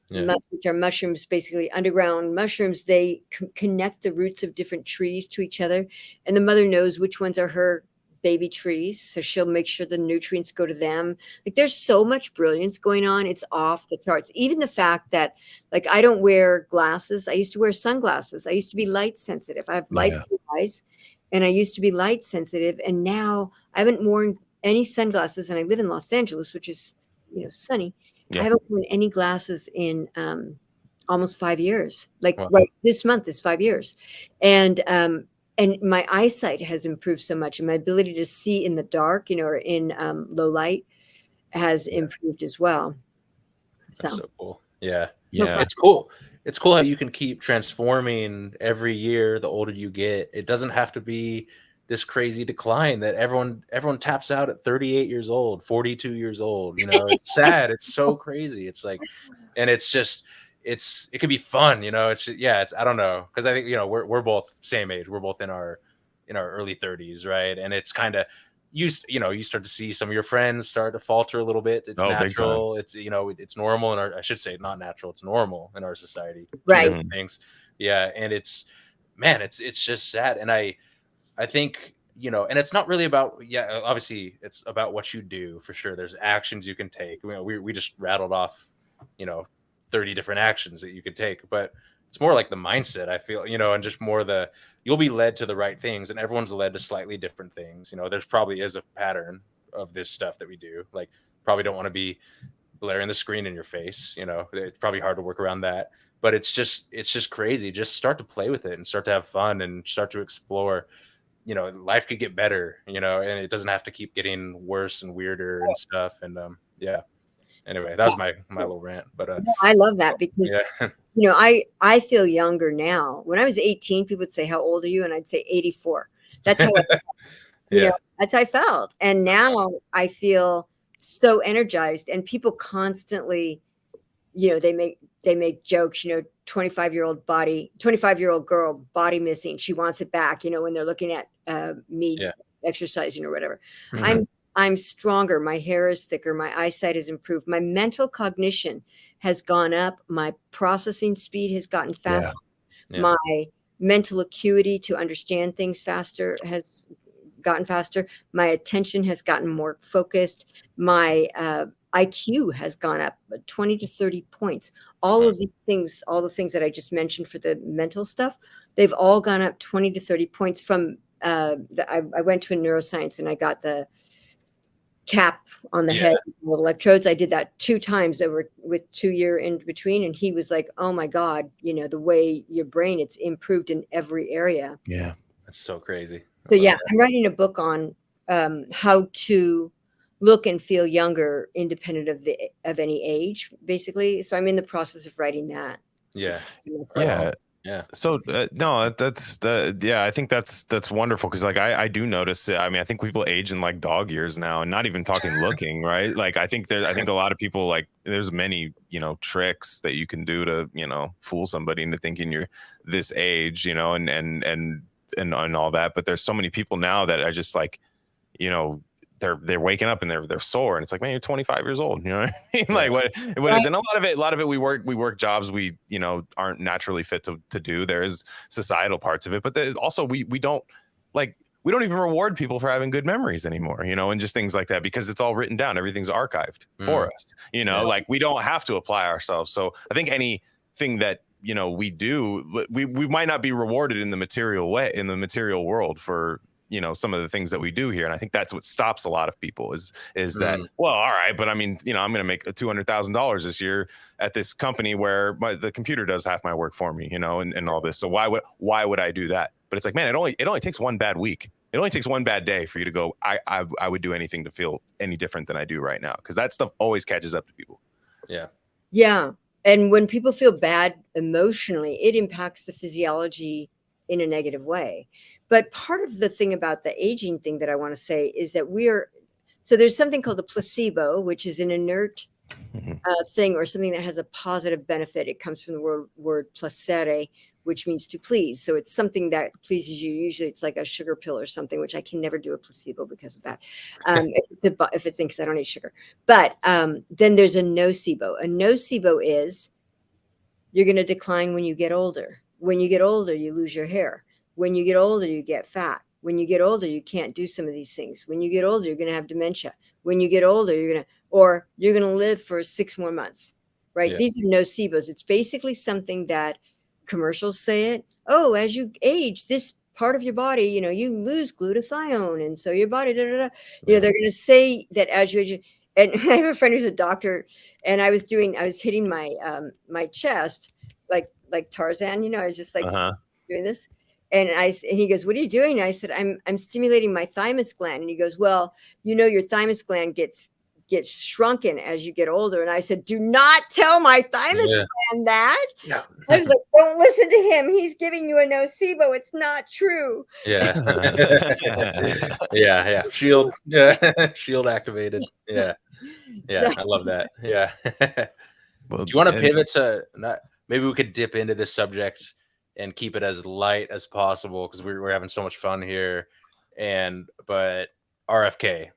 which are mushrooms, basically underground mushrooms, they connect the roots of different trees to each other, and the mother knows which ones are her baby trees, so she'll make sure the nutrients go to them. Like, there's so much brilliance going on, it's off the charts. Even the fact that, like, I don't wear glasses. I used to wear sunglasses. I used to be light sensitive. I have light eyes, and I used to be light sensitive, and now I haven't worn any sunglasses, and I live in Los Angeles, which is, you know, sunny. I haven't worn any glasses in almost 5 years. Like, right this month is 5 years. And my eyesight has improved so much, and my ability to see in the dark, you know, or in low light has improved as well. That's so cool. Yeah. Yeah. It's cool. It's cool how you can keep transforming every year the older you get. It doesn't have to be this crazy decline that everyone taps out at 38 years old, 42 years old. You know, it's sad. It's so crazy. It's like, and it's just, it can be fun, you know. It's I don't know, because I think, you know, we're both same age. We're both in our early 30s, right? And it's kind of you start to see some of your friends start to falter a little bit. It's natural. It's, you know, it's normal in our, I should say not natural, it's normal in our society. Right. Things. Yeah. And it's just sad. And I think, you know, and it's not really about, obviously it's about what you do, for sure. There's actions you can take. You know, we just rattled off, you know, 30 different actions that you could take, but it's more like the mindset, I feel, you know, and just more you'll be led to the right things, and everyone's led to slightly different things. You know, there's probably is a pattern of this stuff that we do. Like, probably don't want to be blaring the screen in your face. You know, it's probably hard to work around that, but it's just crazy. Just start to play with it and start to have fun and start to explore. You know, life could get better, you know, and it doesn't have to keep getting worse and weirder and stuff. And anyway, that was my little rant. But I love that, because you know, I feel younger now. When I was 18, people would say, "How old are you?" And I'd say 84. That's how I felt. You know, that's how I felt. And now I feel so energized, and people constantly, you know, they make jokes, you know, 25-year-old girl, body missing. She wants it back, you know, when they're looking at me exercising or whatever. I'm stronger. My hair is thicker. My eyesight has improved. My mental cognition has gone up. My processing speed has gotten faster. My mental acuity to understand things faster has gotten faster. My attention has gotten more focused. My IQ has gone up 20 to 30 points. All of these things, all the things that I just mentioned for the mental stuff, they've all gone up 20 to 30 points from, I went to a neuroscience and I got the cap on the head with electrodes. I did that 2 times over with 2 year in between. And he was like, "Oh my God, you know, the way your brain, it's improved in every area." Yeah. That's so crazy. So I'm writing a book on how to look and feel younger, independent of any age, basically. So I'm in the process of writing that. Yeah. So no, that's I think that's wonderful, because like I do notice it. I mean, I think people age in like dog years now, and not even talking looking, right? Like I think a lot of people, like, there's many, you know, tricks that you can do to, you know, fool somebody into thinking you're this age, you know, and all that. But there's so many people now that are just like, you know, they're waking up and they're sore, and it's like, man, you're 25 years old. You know what I mean? Like what is, and a lot of it we work jobs we, you know, aren't naturally fit to do. There is societal parts of it, but also we don't even reward people for having good memories anymore, you know, and just things like that, because it's all written down. Everything's archived for us, you know, like we don't have to apply ourselves. So I think anything that, you know, we do, we might not be rewarded in the material world for, you know, some of the things that we do here. And I think that's what stops a lot of people is that, well, all right, but I mean, you know, I'm going to make $200,000 this year at this company where the computer does half my work for me, you know, and all this. So why would I do that? But it's like, man, it only takes one bad week It only takes one bad day for you to go, I would do anything to feel any different than I do right now. Because that stuff always catches up to people. Yeah. Yeah. And when people feel bad emotionally, it impacts the physiology in a negative way. But part of the thing about the aging thing that I want to say is that so there's something called a placebo, which is an inert thing or something that has a positive benefit. It comes from the word placere, which means to please. So it's something that pleases you. Usually it's like a sugar pill or something, which I can never do a placebo because of that. If it's in, because I don't eat sugar. But then there's a nocebo. A nocebo is you're going to decline when you get older. When you get older, you lose your hair. When you get older, you get fat. When you get older, you can't do some of these things. When you get older, you're going to have dementia. When you get older, you're going to live for 6 more months, right? Yeah. These are nocebos. It's basically something that commercials say it. Oh, as you age, this part of your body, you lose glutathione. And so your body, they're going to say that as you age. And I have a friend who's a doctor, and I was hitting my my chest like Tarzan, I was just like doing this. And he goes, "What are you doing?" And I said, I'm stimulating my thymus gland. And he goes, "Well, your thymus gland gets shrunken as you get older." And I said, "Do not tell my thymus gland that." Yeah. I was like, "Don't listen to him. He's giving you a nocebo. It's not true." Yeah. Yeah. Shield. Yeah. Shield activated. Yeah. Yeah. I love that. Yeah. Well, do you want to pivot to maybe we could dip into this subject and keep it as light as possible, because we're having so much fun here. But RFK,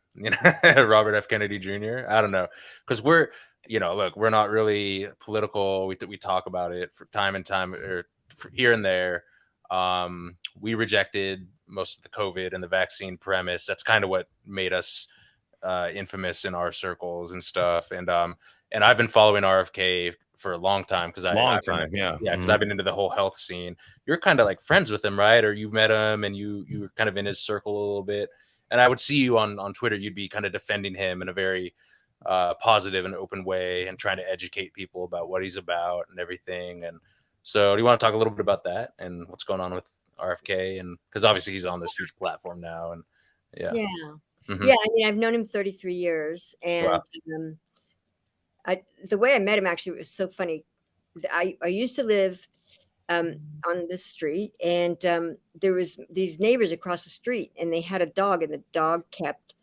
Robert F. Kennedy Jr. I don't know, because we're not really political. We talk about it for time and time, or here and there. We rejected most of the COVID and the vaccine premise. That's kind of what made us infamous in our circles and stuff. And I've been following RFK for a long time, because because I've been into the whole health scene. You're kind of like friends with him, right? Or you've met him and you were kind of in his circle a little bit. And I would see you on Twitter, you'd be kind of defending him in a very positive and open way, and trying to educate people about what he's about and everything. And so do you want to talk a little bit about that and what's going on with RFK? And because obviously he's on this huge platform now. And yeah. Yeah, I mean, I've known him 33 years, and the way I met him, actually, it was so funny. I used to live on this street, and there was these neighbors across the street, and they had a dog, and the dog kept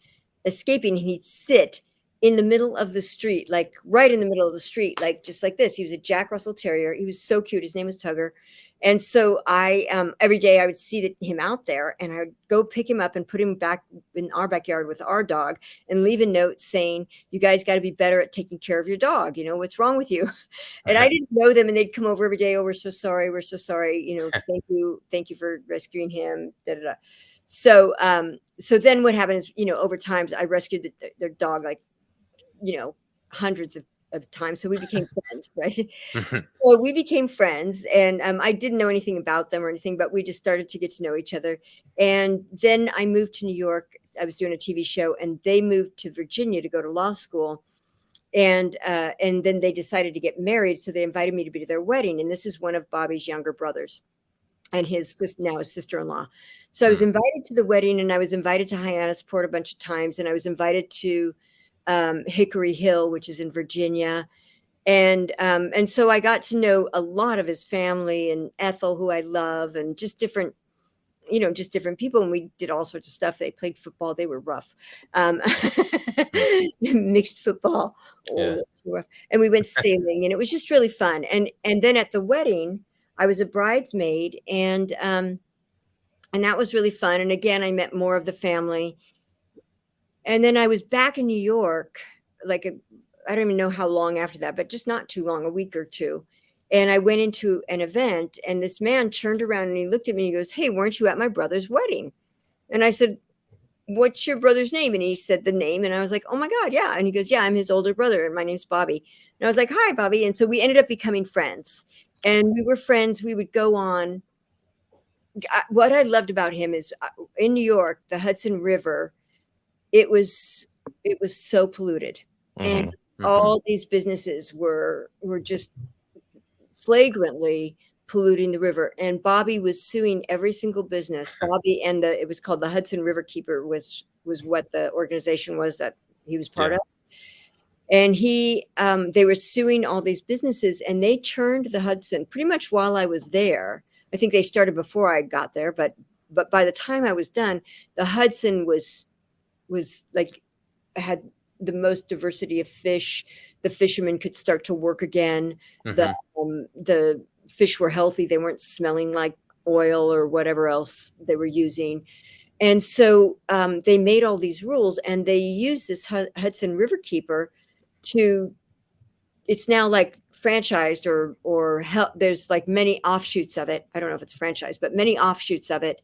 escaping, and he'd sit in the middle of the street, like right in the middle of the street, like just like this. He was a Jack Russell Terrier. He was so cute. His name was Tugger. And so I, every day I would see him out there, and I would go pick him up and put him back in our backyard with our dog, and leave a note saying, "You guys got to be better at taking care of your dog. What's wrong with you?" And I didn't know them, and they'd come over every day. "Oh, we're so sorry. We're so sorry. Thank you for rescuing him." Da, da, da. So, so then what happened is, over time, I rescued their dog, like, hundreds of times. So we became friends, right? So we became friends, and I didn't know anything about them or anything, but we just started to get to know each other. And then I moved to New York. I was doing a TV show, and they moved to Virginia to go to law school. And then they decided to get married. So they invited me to be to their wedding. And this is one of Bobby's younger brothers and his sister-in-law. So I was invited to the wedding, and I was invited to Hyannisport a bunch of times. And I was invited to Hickory Hill, which is in Virginia. And so I got to know a lot of his family, and Ethel, who I love, and just different people. And we did all sorts of stuff. They played football. They were rough. Mixed football. Rough. And we went sailing, and it was just really fun. And then at the wedding, I was a bridesmaid, and that was really fun. And again, I met more of the family. And then I was back in New York, I don't even know how long after that, but just not too long, a week or two. And I went into an event, and this man turned around and he looked at me and he goes, "Hey, weren't you at my brother's wedding?" And I said, "What's your brother's name?" And he said the name, and I was like, "Oh my God, yeah." And he goes, "Yeah, I'm his older brother, and my name's Bobby." And I was like, "Hi, Bobby." And so we ended up becoming friends, and we were friends. We would go on. What I loved about him is in New York, the Hudson River, it was so polluted, and all these businesses were just flagrantly polluting the river. And Bobby was suing every single business. Bobby and it was called the Hudson River Keeper was what the organization was that he was part of. And they were suing all these businesses, and they churned the Hudson pretty much while I was there. I think they started before I got there, but by the time I was done, the Hudson was like, had the most diversity of fish. The fishermen could start to work again. The fish were healthy. They weren't smelling like oil or whatever else they were using. And so they made all these rules, and they used this Hudson River Keeper to, it's now like franchised or there's like many offshoots of it. I don't know if it's franchised, but many offshoots of it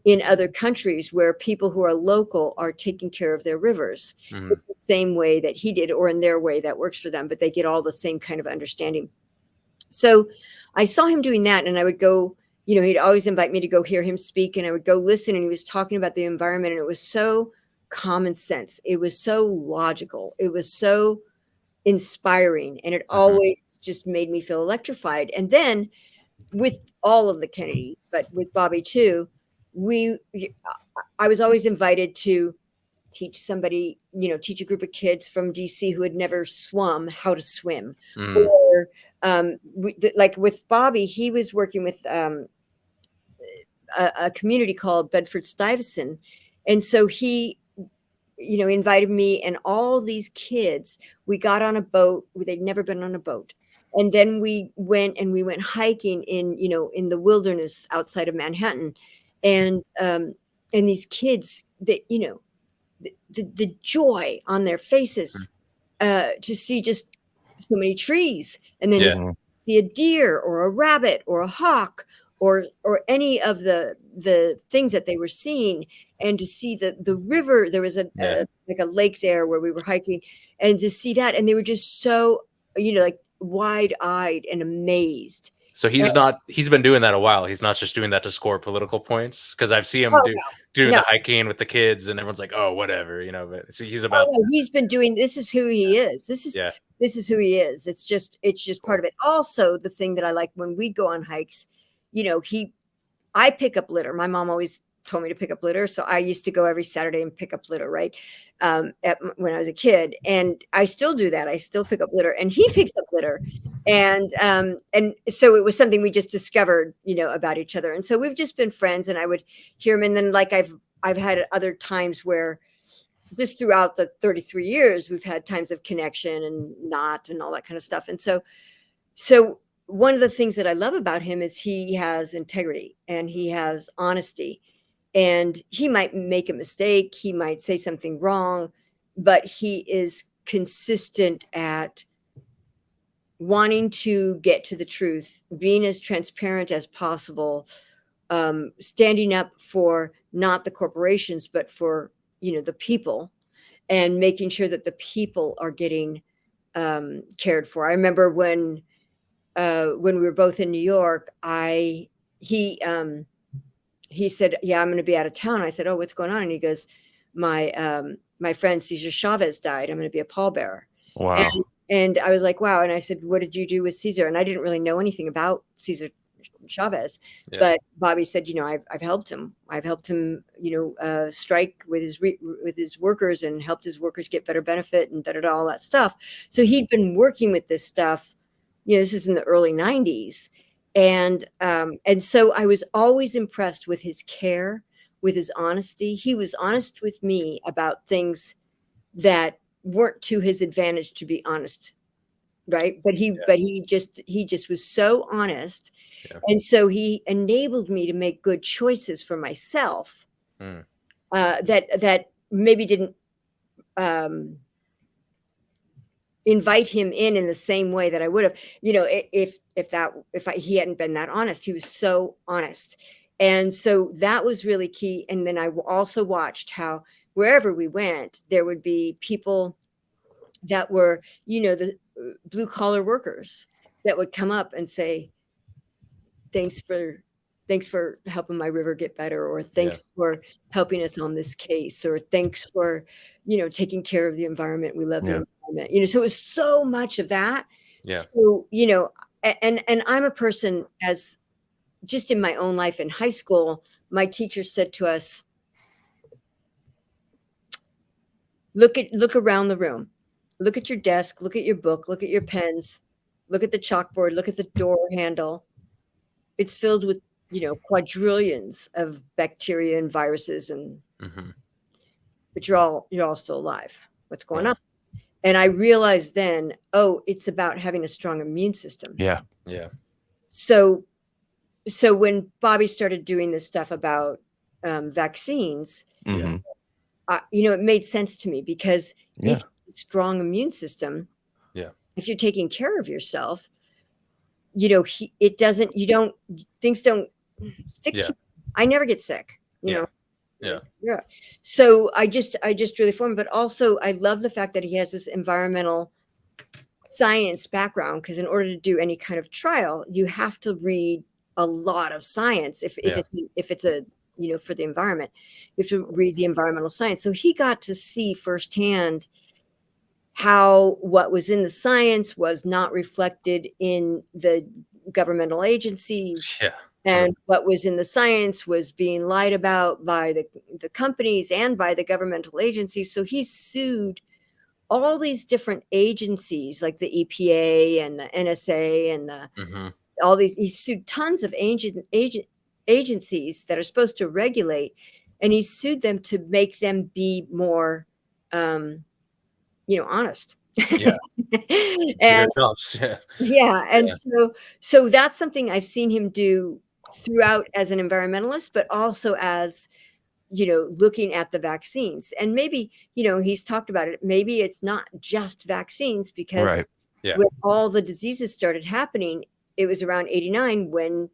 in other countries where people who are local are taking care of their rivers the same way that he did, or in their way that works for them, but they get all the same kind of understanding. So I saw him doing that, and I would go, he'd always invite me to go hear him speak, and I would go listen, and he was talking about the environment, and it was so common sense. It was so logical. It was so inspiring, and it always just made me feel electrified. And then with all of the Kennedys, but with Bobby too, I was always invited to teach somebody, teach a group of kids from DC who had never swum how to swim. Or like with Bobby, he was working with a community called Bedford-Stuyvesant. And so he, invited me and all these kids. We got on a boat. They'd never been on a boat. And then we went hiking in the wilderness outside of Manhattan. And these kids, that, the joy on their faces to see just so many trees, and then to see a deer or a rabbit or a hawk or any of the things that they were seeing, and to see the river. There was like a lake there where we were hiking, and to see that, and they were just so like wide-eyed and amazed. So he's been doing that a while. He's not just doing that to score political points, because I've seen him doing the hiking with the kids, and everyone's like, oh, whatever, but see, he's about. He's been doing. This is who he is. This is who he is. It's just part of it. Also, the thing that I like when we go on hikes, I pick up litter. My mom always told me to pick up litter, so I used to go every Saturday and pick up litter, right? When I was a kid, and I still do that. I still pick up litter, and he picks up litter. And so it was something we just discovered, about each other. And so we've just been friends, and I would hear him. And then like I've had other times where just throughout the 33 years, we've had times of connection and not, and all that kind of stuff. And so one of the things that I love about him is he has integrity and he has honesty, and he might make a mistake. He might say something wrong, but he is consistent at wanting to get to the truth, being as transparent as possible, standing up for not the corporations, but for, the people, and making sure that the people are getting cared for. I remember when we were both in New York, he said, yeah, I'm going to be out of town. I said, oh, what's going on? And he goes, my friend Cesar Chavez died. I'm going to be a pallbearer. Wow. And I was like, wow. And I said, what did you do with Cesar? And I didn't really know anything about Cesar Chavez, but Bobby said, I've helped him. I've helped him, strike with his workers, and helped his workers get better benefit, and all that stuff. So he'd been working with this stuff. This is in the early 90s. And so I was always impressed with his care, with his honesty. He was honest with me about things that weren't to his advantage, to be honest, right? But he just was so honest, and so he enabled me to make good choices for myself that maybe didn't invite him in the same way that I would have, if he hadn't been that honest. He was so honest, and so that was really key. And then I also watched how wherever we went, there would be people that were, the blue collar workers that would come up and say, thanks for helping my river get better, or thanks for helping us on this case, or thanks for, taking care of the environment. We love the environment, so it was so much of that. So, and I'm a person, as just in my own life in high school, my teacher said to us, look around the room, look at your desk, look at your book, look at your pens, look at the chalkboard, look at the door handle. It's filled with, quadrillions of bacteria and viruses, and but you're all still alive. What's going on? And I realized then, it's about having a strong immune system. Yeah. So when Bobby started doing this stuff about vaccines, it made sense to me, because if you have a strong immune system, if you're taking care of yourself, things don't stick to you. I never get sick, you know. So I just really formed, but also I love the fact that he has this environmental science background, because in order to do any kind of trial, you have to read a lot of science. If it's a for the environment, you have to read the environmental science. So he got to see firsthand how what was in the science was not reflected in the governmental agencies. And what was in the science was being lied about by the companies and by the governmental agencies. So he sued all these different agencies, like the EPA and the NSA and all these. He sued tons of agencies that are supposed to regulate, and he sued them to make them be more, honest. And so that's something I've seen him do throughout as an environmentalist, but also as looking at the vaccines. And maybe he's talked about it, maybe it's not just vaccines, because when all the diseases started happening, it was around 89 when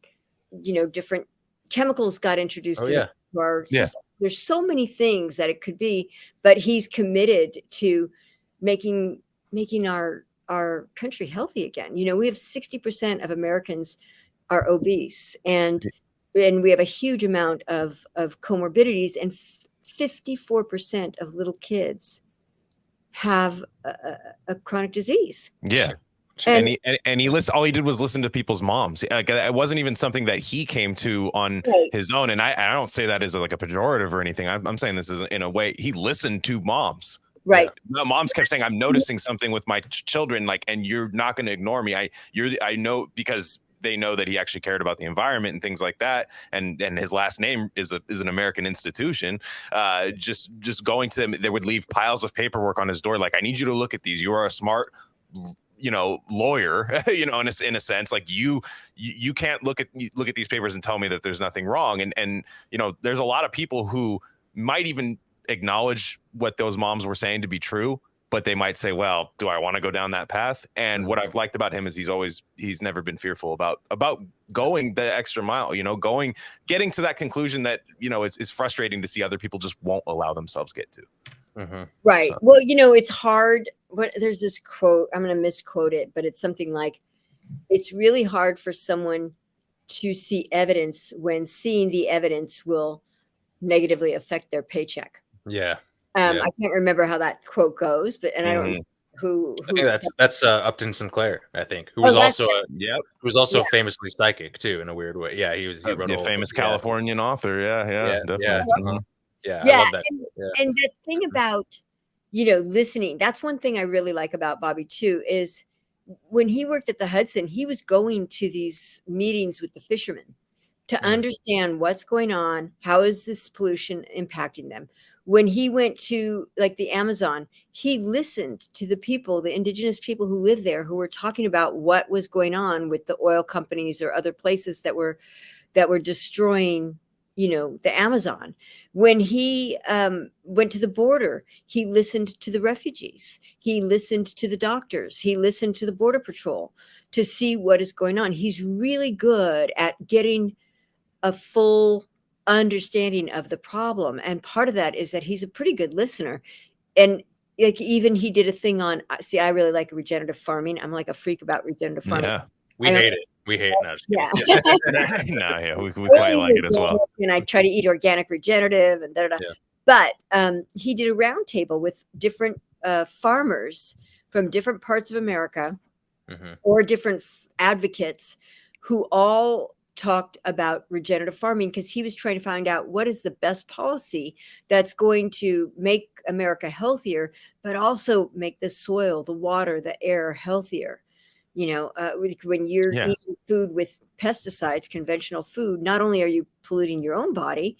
different chemicals got introduced into our system. There's so many things that it could be, but he's committed to making our country healthy again. We have 60% of Americans are obese, and we have a huge amount of comorbidities, and 54% of little kids have a chronic disease. And he all he did was listen to people's moms. Like, it wasn't even something that he came to on his own. And I don't say that as like a pejorative or anything. I'm saying this is in a way he listened to moms. Right. Moms kept saying, I'm noticing something with my children, like, and you're not going to ignore me. I know, because they know that he actually cared about the environment and things like that. And his last name is an American institution. Just going to them, they would leave piles of paperwork on his door. Like, I need you to look at these. You are a smart, lawyer, in a sense. Like, you can't look at these papers and tell me that there's nothing wrong. And there's a lot of people who might even acknowledge what those moms were saying to be true, but they might say, well, do I want to go down that path? And what I've liked about him is he's never been fearful about going the extra mile, getting to that conclusion that, it's frustrating to see other people just won't allow themselves get to. Right. So. Well, it's hard. There's this quote, I'm going to misquote it, but it's something like, it's really hard for someone to see evidence when seeing the evidence will negatively affect their paycheck. I can't remember how that quote goes, but I don't know who I think that's Upton Sinclair, I think, who was also famously psychic too, in a weird way. He wrote a famous Californian author. Definitely. I love that. And the thing about listening, that's one thing I really like about Bobby too, is when he worked at the Hudson, he was going to these meetings with the fishermen to understand what's going on, how is this pollution impacting them. When he went to like the Amazon, he listened to the indigenous people who live there, who were talking about what was going on with the oil companies or other places that were destroying, the Amazon. When he went to the border, he listened to the refugees. He listened to the doctors. He listened to the Border Patrol to see what is going on. He's really good at getting a full understanding of the problem, and part of that is that he's a pretty good listener. And like, even he did a thing on, I really like regenerative farming. I'm like a freak about regenerative farming. We hate it. We quite like it as well. And I try to eat organic regenerative and But he did a roundtable with different farmers from different parts of America or different advocates who all talked about regenerative farming because he was trying to find out what is the best policy that's going to make America healthier, but also make the soil, the water, the air healthier. When you're eating food with pesticides, conventional food, not only are you polluting your own body,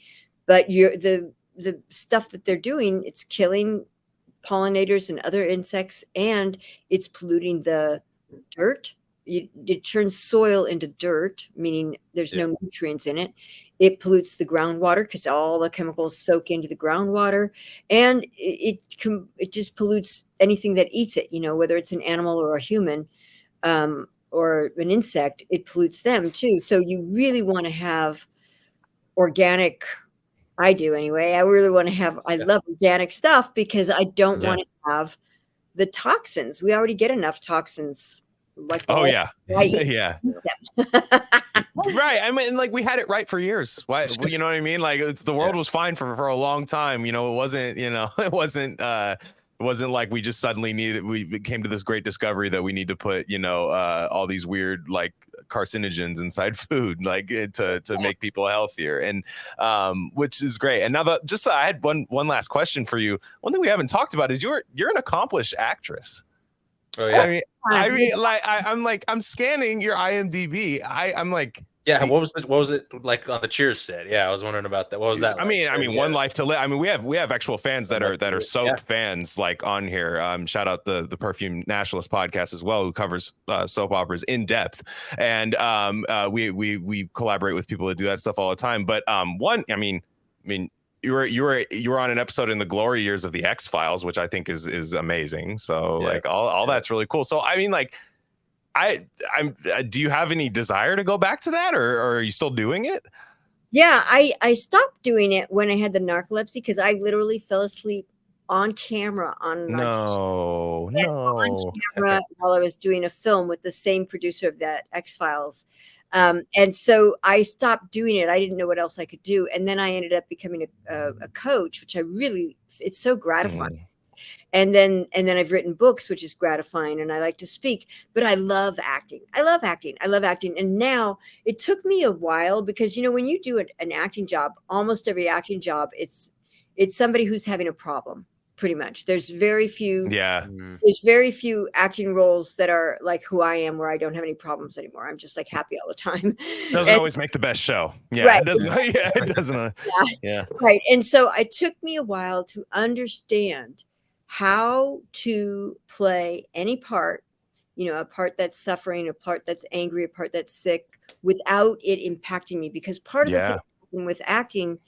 but the stuff that they're doing, it's killing pollinators and other insects, and it's polluting the dirt. It turns soil into dirt, meaning there's no nutrients in it. It pollutes the groundwater because all the chemicals soak into the groundwater, and it just pollutes anything that eats it, whether it's an animal or a human, or an insect, it pollutes them too. So you really want to have organic. I do anyway. I really want to have, I love organic stuff because I don't want to have the toxins. We already get enough toxins. Like, yeah. Right. I mean, like, we had it right for years. Why? You know what I mean? Like, the world was fine for a long time. It wasn't, it wasn't like we just suddenly we came to this great discovery that we need to put, all these weird, like, carcinogens inside food, like, to make people healthier. And which is great. And now I had one last question for you. One thing we haven't talked about is you're an accomplished actress. Oh yeah. I'm scanning your IMDb. I'm like, yeah. What was it like on the Cheers set? Yeah, I was wondering about that. What was that? I mean, One Life to Live. I mean, we have actual fans that are soap fans, like, on here. Shout out the Perfume Nationalist podcast as well, who covers soap operas in depth. And we collaborate with people that do that stuff all the time. But you were on an episode in the glory years of the X-Files, which I think is amazing. So like all that's really cool. So I mean, like, do you have any desire to go back to that, or are you still doing it? Yeah, I stopped doing it when I had the narcolepsy because I literally fell asleep on camera on camera while I was doing a film with the same producer of that X-Files. And so I stopped doing it. I didn't know what else I could do. And then I ended up becoming a coach, which it's so gratifying. And then I've written books, which is gratifying, and I like to speak, but I love acting. I love acting. And now it took me a while because, when you do an acting job, almost every acting job, it's somebody who's having a problem. Pretty much. There's very few acting roles that are like who I am, where I don't have any problems anymore. I'm just like happy all the time. Doesn't always make the best show. Yeah. Right. It doesn't. Yeah. It doesn't. Yeah. Right. And so it took me a while to understand how to play any part, a part that's suffering, a part that's angry, a part that's sick, without it impacting me. Because part of the thing with acting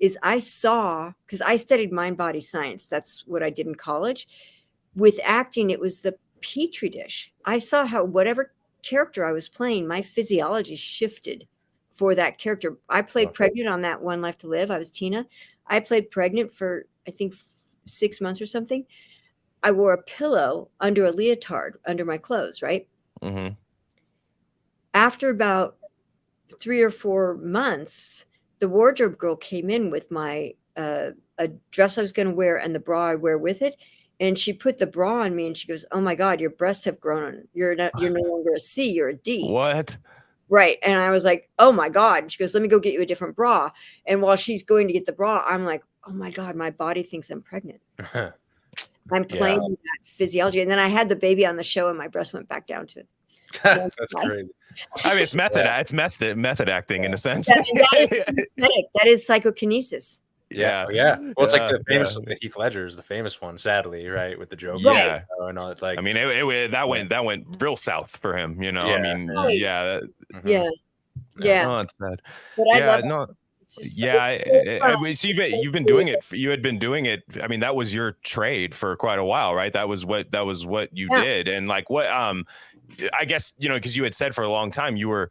is because I studied mind-body science. That's what I did in college. With acting, it was the petri dish. I saw how whatever character I was playing, my physiology shifted for that character. I played pregnant on that One Life to Live. I was Tina. I played pregnant for, I think, 6 months or something. I wore a pillow under a leotard under my clothes, right? Mm-hmm. After about 3 or 4 months, the wardrobe girl came in with a dress I was going to wear and the bra I wear with it. And she put the bra on me and she goes, "Oh my God, your breasts have grown. You're no longer a C, you're a D." What? Right. And I was like, "Oh my God." And she goes, "Let me go get you a different bra." And while she's going to get the bra, I'm like, "Oh my God, my body thinks I'm pregnant." I'm playing that physiology. And then I had the baby on the show and my breast went back down to it. That's crazy. I mean, it's method. It's method acting in a sense. That is psychokinesis. Yeah. Well, it's like the famous Heath Ledger is the famous one, sadly, right, with the Joker. Yeah. And all, it's like, I mean, that went real south for him. I mean, Oh, it's sad. But I love it. So you've been doing it. You had been doing it. I mean, that was your trade for quite a while, right? That was what you did. And like, what? I guess because you had said for a long time you were,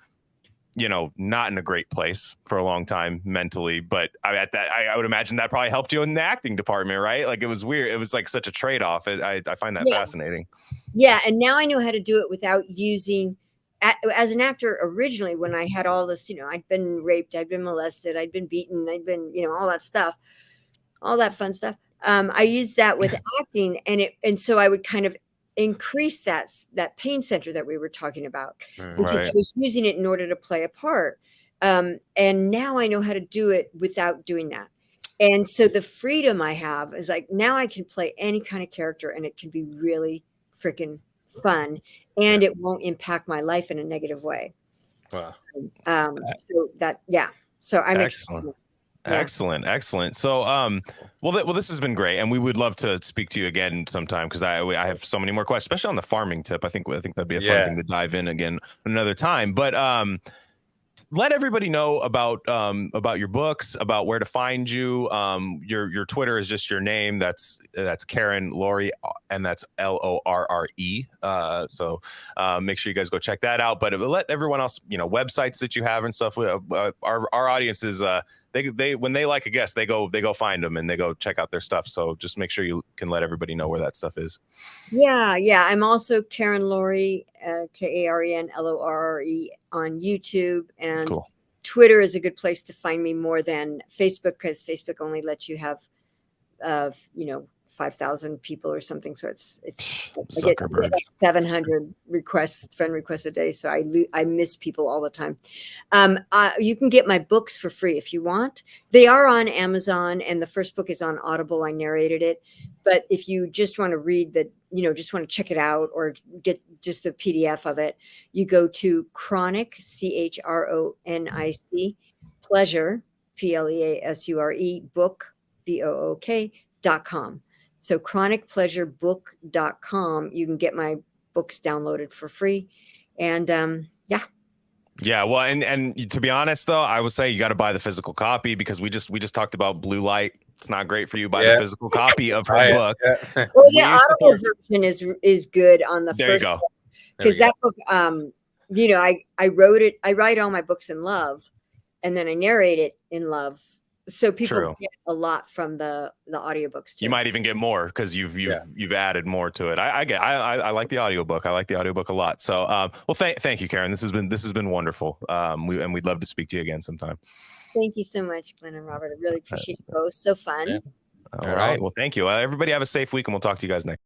not in a great place for a long time mentally. But I would imagine that probably helped you in the acting department, right? Like, it was weird. It was like such a trade off. I find that fascinating. Yeah, and now I know how to do it without using. As an actor originally, when I had all this, I'd been raped, I'd been molested, I'd been beaten, I'd been, all that stuff, all that fun stuff. I used that with acting, and so I would kind of increase that pain center that we were talking about, because I was using it in order to play a part. And now I know how to do it without doing that. And so the freedom I have is like, now I can play any kind of character and it can be really freaking fun, and it won't impact my life in a negative way. Wow. So that, so I'm excellent. excited. Excellent. So, well, this has been great, and we would love to speak to you again sometime, because I have so many more questions, especially on the farming tip. I think that'd be a fun thing to dive in again another time. But let everybody know about your books, about where to find you. Your Twitter is just your name. That's Karen Lorre, and that's Lorre. So make sure you guys go check that out. But let everyone else, websites that you have and stuff. Our audience is they when they like a guest, they go find them and they go check out their stuff. So just make sure you can let everybody know where that stuff is. Yeah. I'm also Karen Lorre, Karen Lorre on YouTube, and cool. Twitter is a good place to find me more than Facebook, because Facebook only lets you have 5,000 people or something. So it's I get like 700 friend requests a day. So I miss people all the time. You can get my books for free if you want. They are on Amazon, and the first book is on Audible. I narrated it. But if you just want to read just want to check it out or get just the PDF of it, you go to Chronic, CHRONIC, Pleasure, PLEASURE, book, BOOK.com. So chronicpleasurebook.com. You can get my books downloaded for free. And Yeah, well, and to be honest though, I would say you got to buy the physical copy, because we just talked about blue light. It's not great for you. Buy the physical copy of her book. Yeah. Well, the audible version is good on the there first you go. Because that book, I wrote it. I write all my books in love, and then I narrate it in love. So people get a lot from the audiobooks too. You might even get more because you've added more to it. I like the audiobook. I like the audiobook a lot. So well, thank you, Karen. This has been wonderful. We'd love to speak to you again sometime. Thank you so much, Glen and Robert. I really appreciate you both. So fun. All right. Well, thank you. Everybody have a safe week, and we'll talk to you guys next.